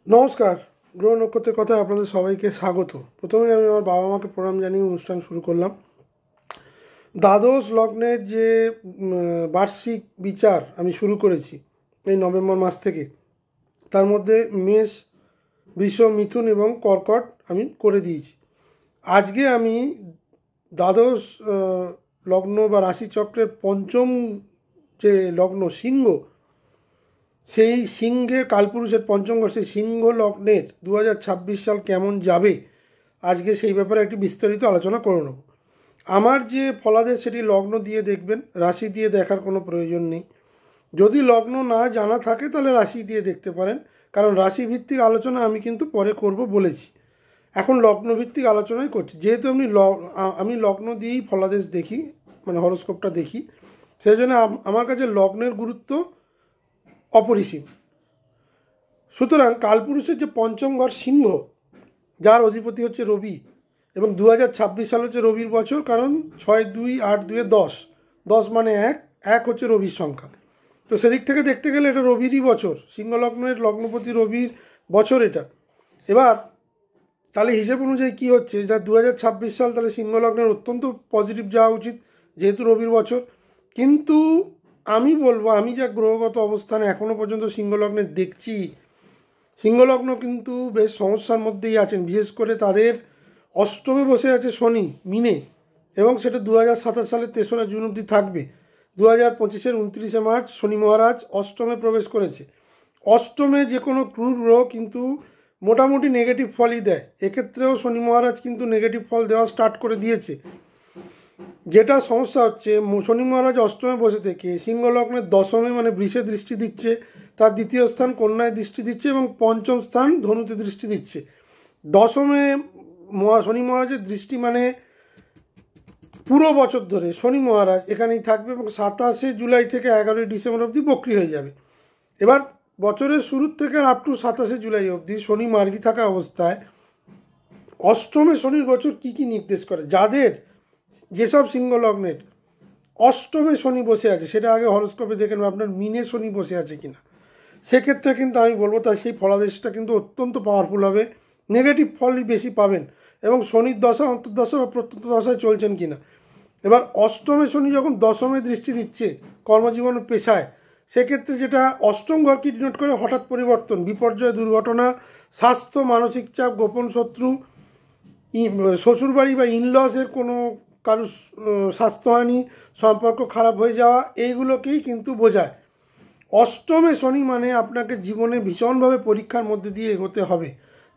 নমস্কার, গ্রহ নক্ষত্রের কথায় আপনাদের সবাইকে স্বাগত। প্রথমে আমি আমার বাবা মাকে প্রণাম জানিয়ে অনুষ্ঠান শুরু করলাম। দ্বাদশ লগ্নের যে বার্ষিক বিচার আমি শুরু করেছি এই নভেম্বর মাস থেকে, তার মধ্যে মেষ, বৃষ, মিথুন এবং কর্কট আমি করে দিয়েছি। আজকে আমি দ্বাদশ লগ্ন বা রাশিচক্রের পঞ্চম যে লগ্ন সিংহ, সেই সিংহে কালপুরুষের পঞ্চম ঘর, সেই সিংহ লগ্নের 2026 সাল কেমন যাবে আজকে সেই ব্যাপারে একটি বিস্তারিত আলোচনা করে নেব। আমার যে ফলাদেশ সেটি লগ্ন দিয়ে দেখবেন, রাশি দিয়ে দেখার কোনো প্রয়োজন নেই। যদি লগ্ন না জানা থাকে তাহলে রাশি দিয়ে দেখতে পারেন, কারণ রাশি ভিত্তিক আলোচনা আমি কিন্তু পরে করব বলেছি। এখন লগ্ন ভিত্তিক আলোচনাই করছি। যেহেতু আমি লগ্ন দিয়েই ফলাদেশ দেখি, মানে হরোস্কোপটা দেখি, সেই জন্য আমার কাছে লগ্নের গুরুত্ব অপরিসীম। সুতরাং কালপুরুষের যে পঞ্চম ঘর সিংহ, যার অধিপতি হচ্ছে রবি, এবং 2026 সাল হচ্ছে রবির বছর, কারণ 6, 2, 8, 2, 10, 10 মানে 1 হচ্ছে রবির সংখ্যা। তো সেদিক থেকে দেখতে গেলে এটা রবিরই বছর, সিংহ লগ্নের লগ্নপতি রবির বছর এটা। এবার তাহলে হিসেব অনুযায়ী কী হচ্ছে, এটা 2026 সাল, তাহলে সিংহ লগ্নের অত্যন্ত পজিটিভ যাওয়া উচিত যেহেতু রবির বছর। কিন্তু আমি বলবো, আমি যা গ্রহগত অবস্থানে এখনও পর্যন্ত সিংহ লগ্নে দেখছি, সিংহলগ্ন কিন্তু বেশ সমস্যার মধ্যেই আছেন। বিশেষ করে তাদের অষ্টমে বসে আছে শনি মিনে, এবং সেটা 2027 সালের 3রা জুন অবধি থাকবে। 2025-এর 29শে মার্চ শনি মহারাজ অষ্টমে প্রবেশ করেছে। অষ্টমে যে কোনো ক্রুর গ্রহ কিন্তু মোটামুটি নেগেটিভ ফলই দেয়। এক্ষেত্রেও শনি মহারাজ কিন্তু নেগেটিভ ফল দেওয়া স্টার্ট করে দিয়েছে। যেটা সমস্যা হচ্ছে, শনি মহারাজ অষ্টমে বসে থেকে সিংহ লগ্নের দশমে মানে বৃষে দৃষ্টি দিচ্ছে, তার দ্বিতীয় স্থান কন্যায় দৃষ্টি দিচ্ছে, এবং পঞ্চম স্থান ধনুতে দৃষ্টি দিচ্ছে। দশমে শনি মহারাজের দৃষ্টি মানে পুরো বছর ধরে শনি মহারাজ এখানেই থাকবে, এবং 27শে জুলাই থেকে 11ই ডিসেম্বর অবধি বক্রি হয়ে যাবে। এবার বছরের শুরুর থেকে আপ টু 27শে জুলাই অবধি শনি মার্গী থাকা অবস্থায় অষ্টমে শনির গোচর কী কী নির্দেশ করে, যাদের যেসব সিংহ লগ্নের অষ্টমে শনি বসে আছে সেটা আগে হরোস্কোপে দেখে নেবেন আপনার মিনে শনি বসে আছে কিনা। সেক্ষেত্রে কিন্তু আমি বলবো তাই সেই ফলাদেশটা কিন্তু অত্যন্ত পাওয়ারফুল হবে, নেগেটিভ ফলই বেশি পাবেন, এবং শনির দশা অন্তর্দশা বা প্রত্যন্ত দশায় চলছেন কিনা। এবার অষ্টমে শনি যখন দশমে দৃষ্টি দিচ্ছে কর্মজীবন পেশায়, সেক্ষেত্রে যেটা অষ্টম ঘরকে ডিনোট করে হঠাৎ পরিবর্তন, বিপর্যয়, দুর্ঘটনা, স্বাস্থ্য, মানসিক চাপ, গোপন শত্রু, শ্বশুরবাড়ি বা ইনলসের কোনো কারোর স্বাস্থ্যহানি, সম্পর্ক খারাপ হয়ে যাওয়া, এইগুলোকেই কিন্তু বোঝায়। অষ্টমে শনি মানে আপনাকে জীবনে ভীষণভাবে পরীক্ষার মধ্যে দিয়ে এগোতে হবে।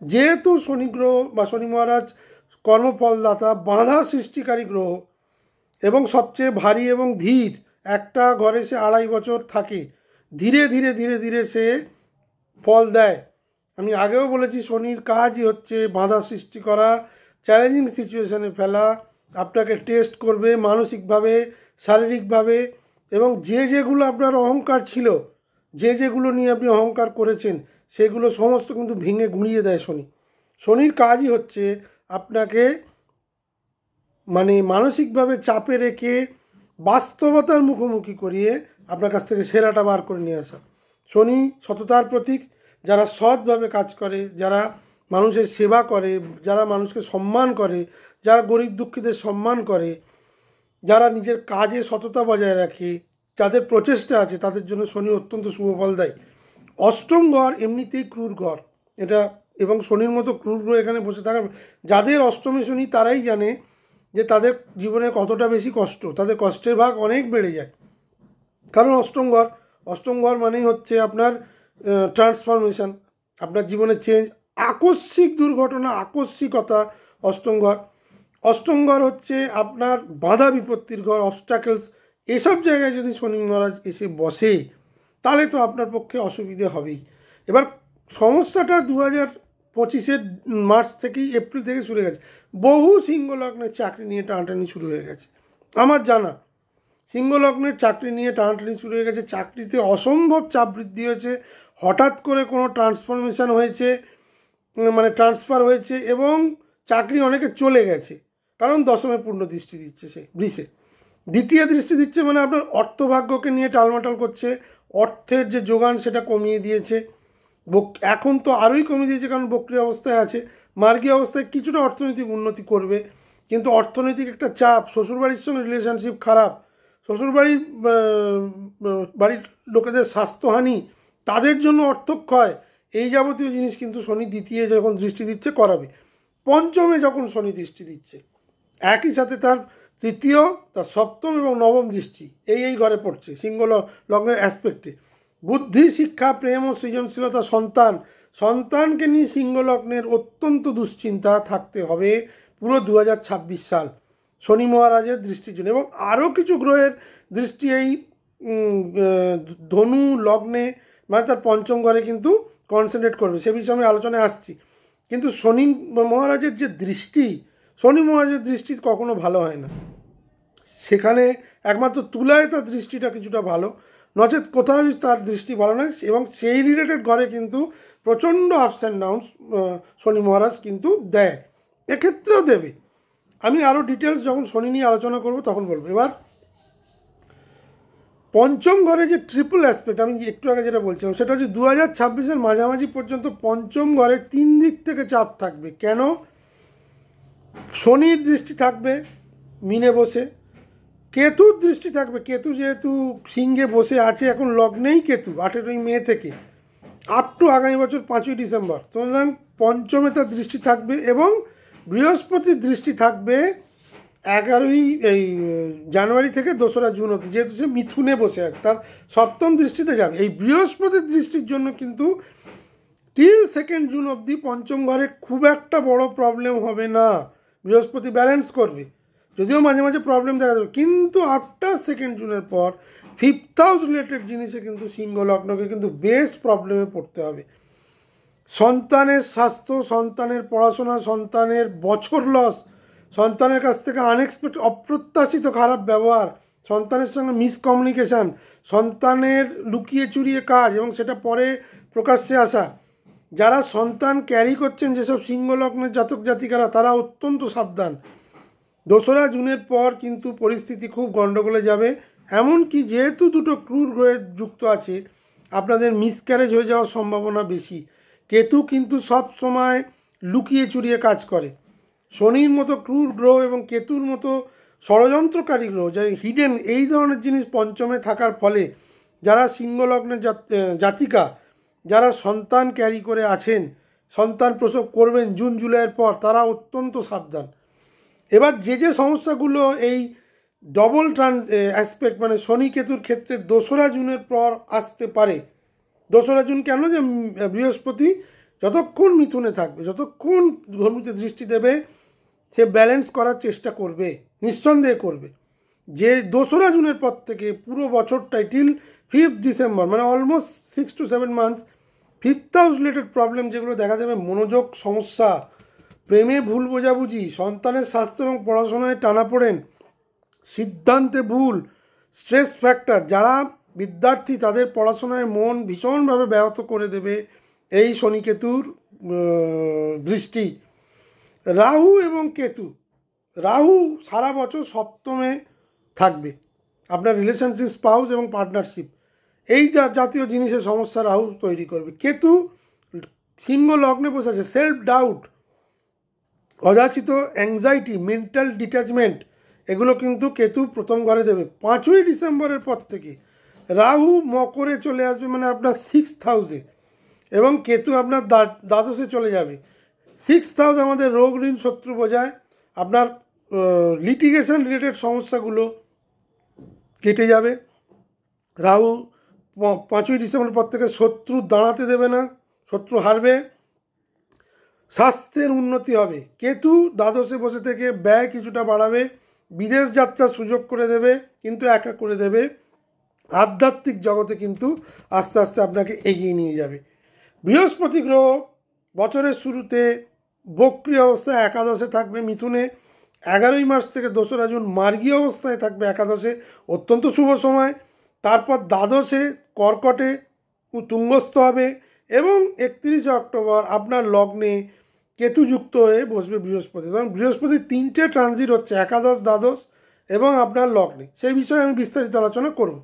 যেহেতু শনি গ্রহ বা শনি মহারাজ কর্মফলদাতা, বাধা সৃষ্টিকারী গ্রহ, এবং সবচেয়ে ভারী এবং ধীর, একটা ঘরে সে 2.5 বছর থাকে, ধীরে ধীরে ধীরে ধীরে সে ফল দেয়। আমি আগেও বলেছি শনির কাজই হচ্ছে বাধা সৃষ্টি করা, চ্যালেঞ্জিং সিচুয়েশনে ফেলা, আপনাকে টেস্ট করবে মানসিকভাবে, শারীরিকভাবে, এবং যেগুলো আপনার অহংকার ছিল, যেগুলো নিয়ে আপনি অহংকার করেছেন, সেগুলো সমস্ত কিন্তু ভেঙে গুঁড়িয়ে দেয় শনি। শনির কাজই হচ্ছে আপনাকে মানে মানসিকভাবে চাপে রেখে বাস্তবতার মুখোমুখি করিয়ে আপনার কাছ থেকে সেরাটা বার করে নিয়ে আসা। শনি সততার প্রতীক। যারা সৎভাবে কাজ করে, যারা মানুষের সেবা করে, যারা মানুষকে সম্মান করে, যারা গরিব দুঃখীদের সম্মান করে, যারা নিজের কাজে সততা বজায় রাখে, যাদের প্রচেষ্টা আছে, তাদের জন্য শনি অত্যন্ত শুভ ফল দেয়। অষ্টম ঘর এমনিতেই ক্রূর ঘর এটা, এবং শনির মতো ক্রূর গ্রহ এখানে বসে থাকার, যাদের অষ্টমী শনি তারাই জানে যে তাদের জীবনে কতটা বেশি কষ্ট, তাদের কষ্টের ভাগ অনেক বেড়ে যায়। কারণ অষ্টম ঘর মানেই হচ্ছে আপনার ট্রান্সফরমেশন, আপনার জীবনে চেঞ্জ, আকস্মিক দুর্ঘটনা, আকস্মিকতা। অষ্টম ঘর হচ্ছে আপনার বাধা বিপত্তির ঘর, অবস্টাকেলস। এসব জায়গায় যদি শনি মহারাজ এসে বসে তাহলে তো আপনার পক্ষে অসুবিধে হবেই। এবার সমস্যাটা 2025-এর মার্চ থেকেই, এপ্রিল থেকে শুরু হয়ে গেছে। বহু সিংহ লগ্নের চাকরি নিয়ে টানাটানি শুরু হয়ে গেছে। আমার জানা সিংহ লগ্নের চাকরি নিয়ে টানাটানি শুরু হয়ে গেছে। চাকরিতে অসম্ভব চাপ বৃদ্ধি হয়েছে, হঠাৎ করে কোনো ট্রান্সফরমেশন হয়েছে, মানে ট্রান্সফার হয়েছে, এবং চাকরি অনেকে চলে গেছে, কারণ দশমে পূর্ণ দৃষ্টি দিচ্ছে সে বৃষে। দ্বিতীয় দৃষ্টি দিচ্ছে মানে আপনার অর্থভাগ্যকে নিয়ে টালমাটাল করছে, অর্থের যে যোগান সেটা কমিয়ে দিয়েছে। এখন তো আরোই কমে দিয়েছে, কারণ বক্রি অবস্থায় আছে। মার্গী অবস্থায় কিছুটা অর্থনৈতিক উন্নতি করবে, কিন্তু অর্থনৈতিক একটা চাপ, শ্বশুরবাড়ির সঙ্গে রিলেশনশিপ খারাপ, শ্বশুরবাড়ির বাড়ির লোকেদের স্বাস্থ্যহানি, তাদের জন্য অর্থক্ষয়, এই যাবতীয় জিনিস কিন্তু শনি দ্বিতীয় যখন দৃষ্টি দিচ্ছে করাবে। পঞ্চমে যখন শনি দৃষ্টি দিচ্ছে, একই সাথে তার তৃতীয়, তার সপ্তম এবং নবম দৃষ্টি এই ঘরে পড়ছে, সিংহ লগ্নের অ্যাসপেক্টে। বুদ্ধি, শিক্ষা, প্রেম ও সৃজনশীলতা, সন্তানকে নিয়ে সিংহ লগ্নের অত্যন্ত দুশ্চিন্তা থাকতে হবে পুরো 2026 সাল শনি মহারাজের দৃষ্টির জন্য। এবং আরও কিছু গ্রহের দৃষ্টি এই ধনু লগ্নে, মানে তার পঞ্চম ঘরে কিন্তু কনসেন্ট্রেট করবে, সে বিষয়ে আমি আলোচনায় আসছি। কিন্তু শনি মহারাজের যে দৃষ্টি, শনি মহারাজের দৃষ্টি কখনো ভালো হয় না। সেখানে একমাত্র তুলায় তার দৃষ্টিটা কিছুটা ভালো, নচেত কোথাও তার দৃষ্টি ভালো নয়। এবং সেই রিলেটেড ঘরে কিন্তু প্রচণ্ড আপস অ্যান্ড ডাউনস শনি মহারাজ কিন্তু দেয়, এক্ষেত্রেও দেবে। আমি আরও ডিটেলস যখন শনি নিয়ে আলোচনা করব তখন বলবো। এবার পঞ্চম ঘরে যে ট্রিপল অ্যাসপেক্ট, আমি একটু আগে যেটা বলছিলাম, সেটা হচ্ছে 2026-এর মাঝামাঝি পর্যন্ত পঞ্চম ঘরে 3 দিক থেকে চাপ থাকবে। কেন? শনির দৃষ্টি থাকবে মিনে বসে, কেতুর দৃষ্টি থাকবে, কেতু যেহেতু সিংহে বসে আছে এখন, লগ্নেই কেতু 18ই মে থেকে আপ টু আগামী বছর 5ই ডিসেম্বর, সুতরাং পঞ্চমে তার দৃষ্টি থাকবে। এবং বৃহস্পতির দৃষ্টি থাকবে 11ই জানুয়ারি থেকে 2রা জুন অবধি, যেহেতু সে মিথুনে বসে আছে, তার সপ্তম দৃষ্টিতে যাবে। এই বৃহস্পতির দৃষ্টির জন্য কিন্তু টিল 2 জুন অবধি পঞ্চম ঘরে খুব একটা বড় প্রবলেম হবে না, বৃহস্পতি ব্যালেন্স করবে, যদিও মাঝে মাঝে প্রবলেম দেখা যাবে। কিন্তু আফটার 2 জুনের পর 5th হাউস রিলেটেড জিনিসে কিন্তু সিংহ লগ্নকে কিন্তু বেশ প্রবলেমে পড়তে হবে। সন্তানের স্বাস্থ্য, সন্তানের পড়াশোনা, সন্তানের বছর লস, সন্তানের কাছ থেকে অপ্রত্যাশিত খারাপ ব্যবহার, সন্তানের সঙ্গে মিসকমিউনিকেশান, সন্তানের লুকিয়ে চুরিয়ে কাজ এবং সেটা পরে প্রকাশ্যে আসা। যারা সন্তান ক্যারি করছেন, যেসব সিংহ লগ্নের জাতক জাতিকারা, তারা অত্যন্ত সাবধান। 2রা জুনের পর কিন্তু পরিস্থিতি খুব গণ্ডগোলে যাবে। এমনকি যেহেতু দুটো ক্রুর গ্রহের যুক্ত আছে, আপনাদের মিসক্যারেজ হয়ে যাওয়ার সম্ভাবনা বেশি। কেতু কিন্তু সব সময় লুকিয়ে চুরিয়ে কাজ করে। শনির মতো ক্রুর গ্রহ এবং কেতুর মতো ষড়যন্ত্রকারী গ্রহ, যা হিডেন, এই ধরনের জিনিস পঞ্চমে থাকার ফলে যারা সিংহ লগ্নের জাতিকা, যারা সন্তান ক্যারি করে আছেন, সন্তান প্রসব করবেন জুন জুলাইয়ের পর, তারা অত্যন্ত সাবধান। এবার যে সমস্যাগুলো এই ডবল অ্যাসপেক্ট, মানে শনি কেতুর ক্ষেত্রে 2রা জুনের পর আসতে পারে। 2রা জুন কেন? যে বৃহস্পতি যতক্ষণ মিথুনে থাকবে, যতক্ষণ ধনুতে দৃষ্টি দেবে, সে ব্যালেন্স করার চেষ্টা করবে, নিঃসন্দেহে করবে। যে 2রা জুনের পর থেকে পুরো বছরটাই টিল 5th ডিসেম্বর, মানে almost 6 to 7 months, 5th house related problem যেগুলো দেখা যাবে, মনোযোগ সমস্যা, প্রেমে ভুল বোঝাবুঝি, সন্তানের স্বাস্থ্য এবং পড়াশোনায় টানাপোড়েন, সিদ্ধান্তে ভুল, স্ট্রেস ফ্যাক্টর, যারা বিদ্যার্থী তাদের পড়াশোনায় মন ভীষণভাবে ব্যাহত করে দেবে এই শনি কেতুর দৃষ্টি। রাহু এবং কেতু, রাহু সারা বছর সপ্তমে থাকবে, আপনার রিলেশনশিপ, স্পাউস এবং পার্টনারশিপ, এই জাতীয় জিনিসের সমস্যা রাহু তৈরি করবে। কেতু সিংহ লগ্নে বসে আছে, সেলফ ডাউট, অযাচিত অ্যাংজাইটি, মেন্টাল ডিট্যাচমেন্ট, এগুলো কিন্তু কেতু প্রথম ঘরে দেবে। 5ই ডিসেম্বরের পর থেকে রাহু মকরে চলে আসবে, মানে আপনার 6th হাউসে, এবং কেতু আপনার দ্বাদশে চলে যাবে। 6th হাউস আমাদের রোগ ঋণ শত্রু বোঝায়, আপনার লিটিগেশন রিলেটেড সমস্যাগুলো কেটে যাবে। রাহু 5ই ডিসেম্বর পর থেকে শত্রু দাঁড়াতে দেবে না, শত্রু হারবে, স্বাস্থ্যের উন্নতি হবে। কেতু দ্বাদশে বসে থেকে ব্যয় কিছুটা বাড়াবে, বিদেশ যাত্রার সুযোগ করে দেবে, কিন্তু একা করে দেবে, আধ্যাত্মিক জগতে কিন্তু আস্তে আস্তে আপনাকে এগিয়ে নিয়ে যাবে। বৃহস্পতি গ্রহ বছরের শুরুতে বক্রী অবস্থায় একাদশে থাকবে মিথুনে, 11ই মার্চ থেকে 2রা জুন মার্গী অবস্থায় থাকবে একাদশে, অত্যন্ত শুভ সময়। তারপর দ্বাদশে কর্কটে তুঙ্গস্থ হবে এবং 31শে অক্টোবর আপনার লগ্নে কেতুযুক্ত হয়ে বসবে বৃহস্পতি। কারণ বৃহস্পতির 3টে ট্রানজিট হচ্ছে, একাদশ, দ্বাদশ এবং আপনার লগ্নে, সেই বিষয়ে আমি বিস্তারিত আলোচনা করব।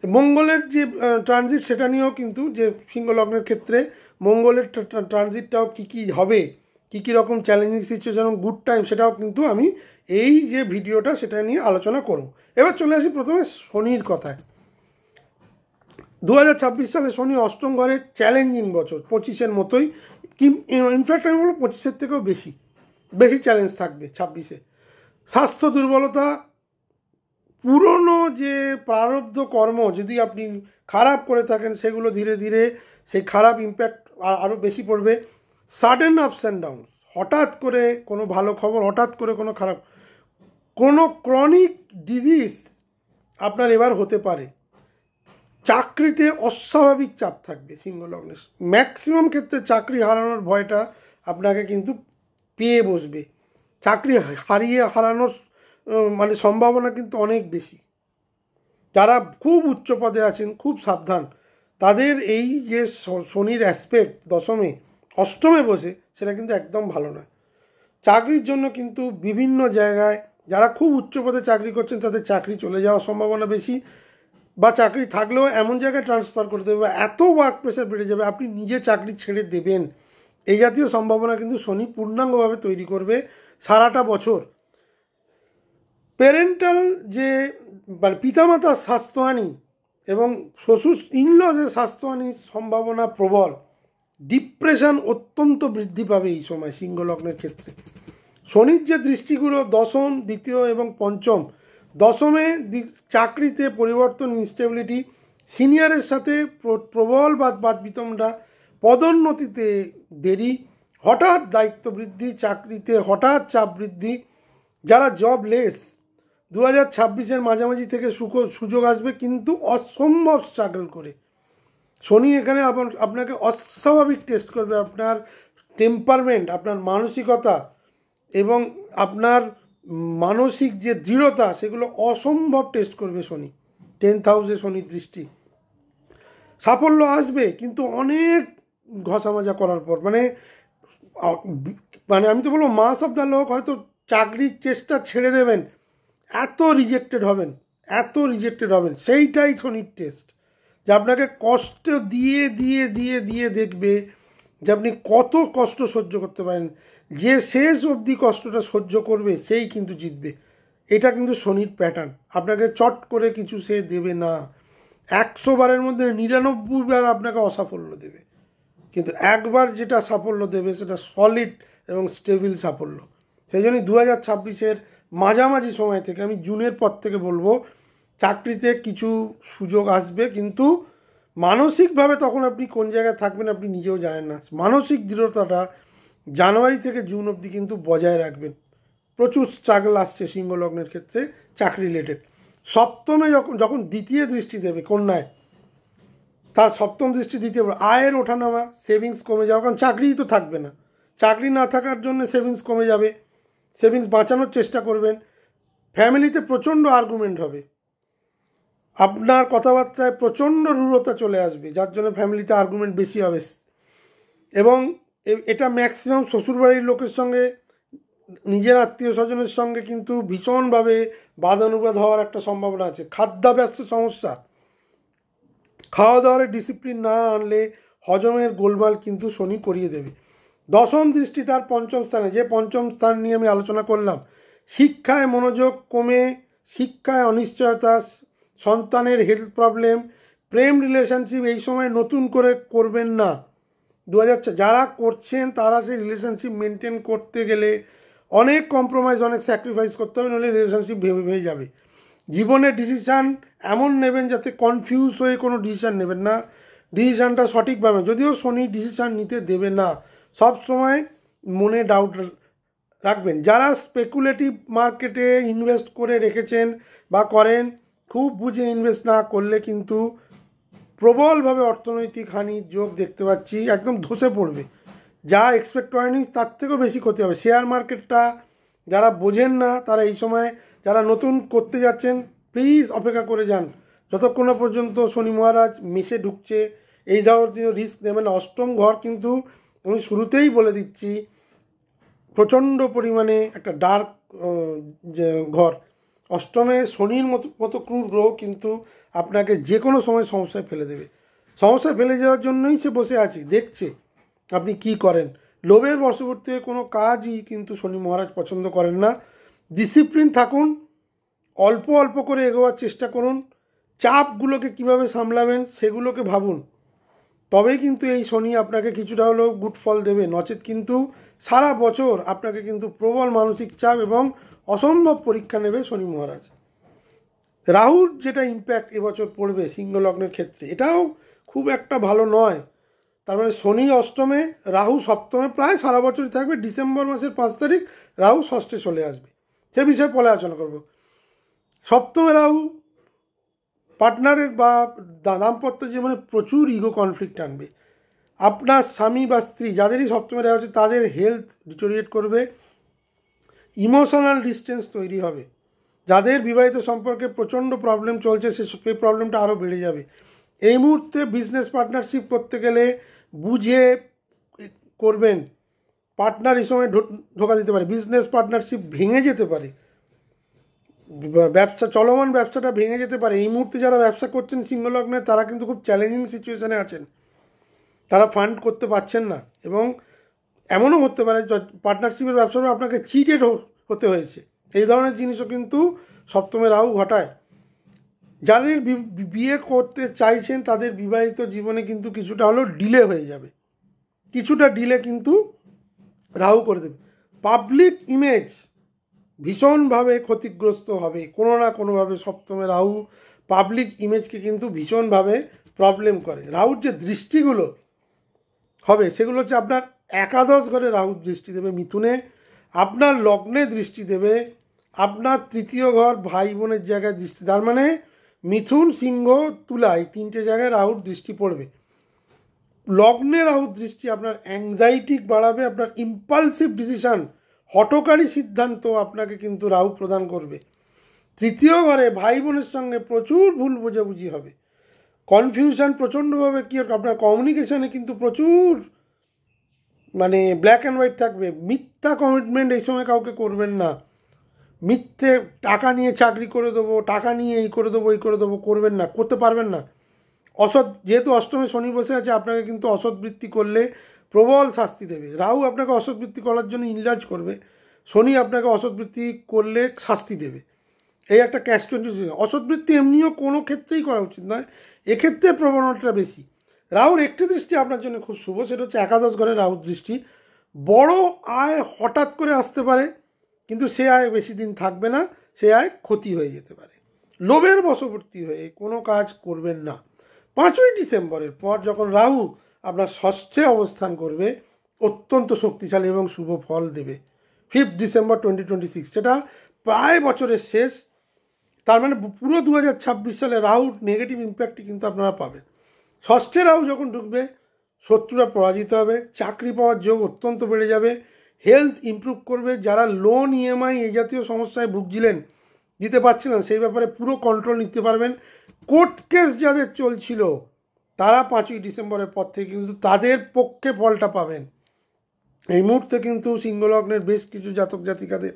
মঙ্গলের যে ট্রানজিট সেটা নিয়েও কিন্তু, যে সিংহ লগ্নের ক্ষেত্রে মঙ্গলের ট্রানজিটটাও কী কী হবে, কী কী রকম চ্যালেঞ্জিং সিচুয়েশন এবং গুড টাইম, সেটাও কিন্তু আমি এই যে ভিডিওটা সেটা নিয়ে আলোচনা করব। এবার চলে আসি প্রথমে শনির কথায়। 2026 সালে শনি অষ্টম ঘরে চ্যালেঞ্জিং বছর, 25-এর মতোই, ইনফ্যাক্ট আমি বলবো 25-এর থেকেও বেশি চ্যালেঞ্জ থাকবে 26-এ। স্বাস্থ্য দুর্বলতা, পুরনো যে প্রারব্ধ কর্ম যদি আপনি খারাপ করে থাকেন সেগুলো ধীরে ধীরে সেই খারাপ ইম্প্যাক্ট আরও বেশি পড়বে। সাডেন আপস অ্যান্ড ডাউন, হঠাৎ করে কোনো ভালো খবর, হঠাৎ করে কোনো খারাপ, কোনো ক্রনিক ডিজিজ আপনার এবার হতে পারে। চাকরিতে অস্বাভাবিক চাপ থাকবে সিংহ লগ্নে, ম্যাক্সিমাম ক্ষেত্রে চাকরি হারানোর ভয়টা আপনাকে কিন্তু পেয়ে বসবে। চাকরি হারানোর মানে সম্ভাবনা কিন্তু অনেক বেশি। যারা খুব উচ্চ পদে আছেন খুব সাবধান, তাদের এই যে শনির অ্যাসপেক্ট দশমে অষ্টমে বসে, সেটা কিন্তু একদম ভালো নয়। চাকরির জন্য কিন্তু বিভিন্ন জায়গায় যারা খুব উচ্চ পদে চাকরি করছেন তাদের চাকরি চলে যাওয়ার সম্ভাবনা বেশি, বা চাকরি থাকলেও এমন জায়গায় ট্রান্সফার করে দেবে, বা এত ওয়ার্ক প্রেশার বেড়ে যাবে আপনি নিজে চাকরি ছেড়ে দেবেন, এই জাতীয় সম্ভাবনা কিন্তু শনি পূর্ণাঙ্গভাবে তৈরি করবে সারাটা বছর। প্যারেন্টাল যে মানে পিতামাতার স্বাস্থ্যহানি এবং শ্বশুর ইনলজের স্বাস্থ্যহানির সম্ভাবনা প্রবল। ডিপ্রেশন অত্যন্ত বৃদ্ধি পাবে এই সময় সিংহ লগ্নের ক্ষেত্রে। শনির যে দৃষ্টিগুলো দশম, দ্বিতীয় এবং পঞ্চম, দশমে চাকরিতে পরিবর্তন, ইনস্টেবিলিটি, সিনিয়রের সাথে প্রবল বাদবিতণ্ডা, পদোন্নতিতে দেরি, হঠাৎ দায়িত্ব বৃদ্ধি, চাকরিতে হঠাৎ চাপ বৃদ্ধি। যারা জবলেস 2026-এর মাঝামাঝি থেকে সুযোগ আসবে, কিন্তু অসম্ভব স্ট্রাগল করে। শনি এখানে আপনাকে অস্বাভাবিক টেস্ট করবে, আপনার টেম্পারমেন্ট, আপনার মানসিকতা এবং আপনার মানসিক যে দৃঢ়তা, সেগুলো অসম্ভব টেস্ট করবে শনি। 10th হাউসে শনির দৃষ্টি। সাফল্য আসবে কিন্তু অনেক ঘষামজা করার পর, মানে আমি তো বলবো মাস অফ দ্য লোক হয়তো চাকরির চেষ্টা ছেড়ে দেবেন, এত রিজেক্টেড হবেন, সেইটাই শনির টেস্ট, যে আপনাকে কষ্ট দিয়ে দিয়ে দিয়ে দিয়ে দেখবে যে আপনি কত কষ্ট সহ্য করতে পারেন। যে শেষ অবধি কষ্টটা সহ্য করবে সেই কিন্তু জিতবে। এটা কিন্তু শনির প্যাটার্ন। আপনাকে চট করে কিছু সে দেবে না। 100 বারের মধ্যে 99 বার আপনাকে অসাফল্য দেবে, কিন্তু একবার যেটা সাফল্য দেবে সেটা সলিড এবং স্টেবিল সাফল্য। সেই জন্যই 2026-এর মাঝামাঝি সময় থেকে, আমি জুনের পর থেকে বলবো, চাকরিতে কিছু সুযোগ আসবে, কিন্তু মানসিকভাবে তখন আপনি কোন জায়গায় থাকবেন আপনি নিজেও জানেন না। মানসিক দৃঢ়তাটা জানুয়ারি থেকে জুন অবধি কিন্তু বজায় রাখবেন। প্রচুর স্ট্রাগল আসছে সিংহ লগ্নের ক্ষেত্রে চাকরি রিলেটেড। সপ্তমে যখন দ্বিতীয় দৃষ্টি দেবে কন্যায়, তার সপ্তম দৃষ্টি দ্বিতীয়, আয়ের ওঠানামা, সেভিংস কমে যাওয়া, কারণ চাকরিই তো থাকবে না। চাকরি না থাকার জন্য সেভিংস কমে যাবে, সেভিংস বাঁচানোর চেষ্টা করবেন। ফ্যামিলিতে প্রচণ্ড আর্গুমেন্ট হবে, আপনার কথাবার্তায় প্রচণ্ড রূঢ়তা চলে আসবে, যার জন্য ফ্যামিলিতে আর্গুমেন্ট বেশি হবে। এবং এটা ম্যাক্সিমাম শ্বশুরবাড়ির লোকের সঙ্গে, নিজের আত্মীয় স্বজনের সঙ্গে কিন্তু ভীষণভাবে বাদানুবাদ হওয়ার একটা সম্ভাবনা আছে। খাদ্যাভ্যাসের সমস্যা, খাওয়া দাওয়ার ডিসিপ্লিন না আনলে হজমের গোলমাল কিন্তু শনি করিয়ে দেবে। দশম দৃষ্টি তার পঞ্চম স্থানে, যে পঞ্চম স্থান নিয়ে আমি আলোচনা করলাম। শিক্ষায় মনোযোগ কমে, শিক্ষায় অনিশ্চয়তা, সন্তানের হেলথ প্রবলেম, প্রেম রিলেশনশিপ এই সময় নতুন করে করবেন না। 2000 যারা করছেন তারা সেই রিলেশনশিপ মেনটেন করতে গেলে অনেক কম্প্রোমাইজ, অনেক স্যাক্রিফাইস করতে হবে, নাহলে রিলেশনশিপ ভেঙে যাবে। জীবনের ডিসিশান এমন নেবেন যাতে কনফিউজ হয়ে কোনো ডিসিশান নেবেন না, ডিসিশানটা সঠিকভাবে। যদিও শনি ডিসিশান নিতে দেবে না, সব সময় মনে ডাউট রাখবেন। যারা স্পেকুলেটিভ মার্কেটে ইনভেস্ট করে রেখেছেন বা করেন, খুব বুঝে ইনভেস্ট না করলে কিন্তু প্রবলভাবে অর্থনৈতিক হানির যোগ দেখতে পাচ্ছি, একদম ধসে পড়বে। যা এক্সপেক্ট করেনি তার থেকেও বেশি ক্ষতি হবে। শেয়ার মার্কেটটা যারা বোঝেন না তারা এই সময়, যারা নতুন করতে যাচ্ছেন, প্লিজ অপেক্ষা করে যান যতক্ষণ না পর্যন্ত শনি মহারাজ মেশে ঢুকছে। এই ধরনের রিস্ক নেবেন। অষ্টম ঘর কিন্তু আমি শুরুতেই বলে দিচ্ছি প্রচণ্ড পরিমাণে একটা ডার্ক ঘর। অষ্টমে শনির মতো ক্রূর গ্রহ কিন্তু আপনাকে যে কোনো সময় সমস্যায় ফেলে দেবে। সমস্যায় ফেলে যাওয়ার জন্যই সে বসে আছে, দেখছে আপনি কি করেন। লোভের বশবর্তী হয়ে কোনো কাজই কিন্তু শনি মহারাজ পছন্দ করেন না। ডিসিপ্লিন থাকুন, অল্প অল্প করে এগোবার চেষ্টা করুন, চাপগুলোকে কিভাবে সামলাবেন সেগুলোকে ভাবুন, তবেই কিন্তু এই শনি আপনাকে কিছুটা হলেও গুড ফল দেবে। নচেত কিন্তু সারা বছর আপনাকে কিন্তু প্রবল মানসিক চাপ এবং অসম্ভব পরীক্ষা নেবে শনি মহারাজ। রাহুর যেটা ইম্প্যাক্ট এবছর পড়বে সিংহ লগ্নের ক্ষেত্রে, এটাও খুব একটা ভালো নয়। তার মানে শনি অষ্টমে, রাহু সপ্তমে, প্রায় সারা বছরই থাকবে। ডিসেম্বর মাসের 5 তারিখ রাহু ষষ্ঠে চলে আসবে, সে বিষয়ে পরে আলোচনা করব। সপ্তমে রাহু পার্টনারের বা দাম্পত্য জীবনে প্রচুর ইগো কনফ্লিক্ট আনবে। আপনার স্বামী বা স্ত্রী যাদেরই সপ্তমে রাহু আছে তাদের হেলথ ডিটোরিয়েট করবে, ইমোশনাল ডিস্টেন্স তৈরি হবে। যাদের বিবাহিত সম্পর্কে প্রচণ্ড প্রবলেম চলছে সেই প্রবলেমটা আরও বেড়ে যাবে। এই মুহূর্তে বিজনেস পার্টনারশিপ করতে গেলে বুঝে করবেন। পার্টনার এই সময় ধোকা দিতে পারে, বিজনেস পার্টনারশিপ ভেঙে যেতে পারে, ব্যবসা চলমান ব্যবসাটা ভেঙে যেতে পারে। এই মুহূর্তে যারা ব্যবসা করছেন সিংহ লগ্নের তারা কিন্তু খুব চ্যালেঞ্জিং সিচুয়েশানে আছেন, তারা ফান্ড করতে পারছেন না, এবং এমনও হতে পারে পার্টনারশিপের ব্যবসাটা আপনাকে চিটেড হতে হয়েছে। এই ধরনের জিনিসও কিন্তু সপ্তমে রাহু ঘটায়। যাদের বিয়ে করতে চাইছেন তাদের বিবাহিত জীবনে কিন্তু কিছুটা হলেও ডিলে হয়ে যাবে, কিছুটা ডিলে কিন্তু রাহু করে দেবে। পাবলিক ইমেজ ভীষণভাবে ক্ষতিগ্রস্ত হবে কোনো না কোনোভাবে। সপ্তমে রাহু পাবলিক ইমেজকে কিন্তু ভীষণভাবে প্রবলেম করে। রাহুর যে দৃষ্টিগুলো হবে সেগুলো হচ্ছে আপনার একাদশ ঘরে রাহু দৃষ্টি দেবে মিথুনে, আপনার লগ্নে দৃষ্টি দেবে, আপনার তৃতীয় ঘর ভাই বোনের জায়গায় দৃষ্টি, তার মানে মিথুন, সিংহ, তুলা এই 3টে জায়গায় রাহুর দৃষ্টি পড়বে। লগ্নে রাহুর দৃষ্টি আপনার অ্যাংজাইটি বাড়াবে, আপনার ইম্পালসিভ ডিসিশান, হঠকারী সিদ্ধান্ত আপনাকে কিন্তু রাহু প্রদান করবে। তৃতীয় ঘরে ভাই বোনের সঙ্গে প্রচুর ভুল বোঝাবুঝি হবে, কনফিউশন প্রচণ্ডভাবে কি আপনার কমিউনিকেশানে কিন্তু প্রচুর মানে ব্ল্যাক অ্যান্ড হোয়াইট থাকবে। মিথ্যা কমিটমেন্ট এই সময় কাউকে করবেন না। মিথ্যে টাকা নিয়ে চাকরি করে দেবো, টাকা নিয়ে এই করে দেবো, এই করে দেবো করবেন না, করতে পারবেন না। অসৎ, যেহেতু অষ্টমে শনি বসে আছে আপনাকে কিন্তু অসৎ বৃত্তি করলে প্রবল শাস্তি দেবে। রাহু আপনাকে অসৎ বৃত্তি করার জন্য ইনলাজ করবে, শনি আপনাকে অসৎ বৃত্তি করলে শাস্তি দেবে। এই একটা ক্যাশ 22। অসৎ বৃত্তি এমনিও কোনো ক্ষেত্রেই করা উচিত নয়, এক্ষেত্রে প্রবণতাটা বেশি। রাহুর একটি দৃষ্টি আপনার জন্য খুব শুভ, সেটা হচ্ছে একাদশ ঘরে রাহুর দৃষ্টি। বড় আয় হঠাৎ করে আসতে পারে, কিন্তু সে আয় বেশি দিন থাকবে না, সে আয় ক্ষতি হয়ে যেতে পারে। লোভের বশবর্তী হয়ে কোনো কাজ করবেন না। 5ই ডিসেম্বরের পর যখন রাহু আপনার ষষ্ঠে অবস্থান করবে অত্যন্ত শক্তিশালী এবং শুভ ফল দেবে। 5 ডিসেম্বর 2026, সেটা প্রায় বছরের শেষ। তার মানে পুরো 2026 সালে রাহুর নেগেটিভ ইম্প্যাক্টটি কিন্তু আপনারা পাবেন। ষষ্ঠে রাহু যখন ঢুকবে শত্রুরা পরাজিত হবে, চাকরি পাওয়ার যোগ অত্যন্ত বেড়ে যাবে, হেলথ ইমপ্রুভ করবে। যারা লোন, ইএমআই এই জাতীয় সমস্যায় ভুগছিলেন, দিতে পারছিলেন, সেই ব্যাপারে পুরো কন্ট্রোল নিতে পারবেন। কোর্ট কেস যাদের চলছিল তারা 5ই ডিসেম্বরের পর থেকে কিন্তু তাদের পক্ষে ফলটা পাবেন। এই মুহূর্তে কিন্তু সিংহলগ্নের বেশ কিছু জাতক জাতিকাদের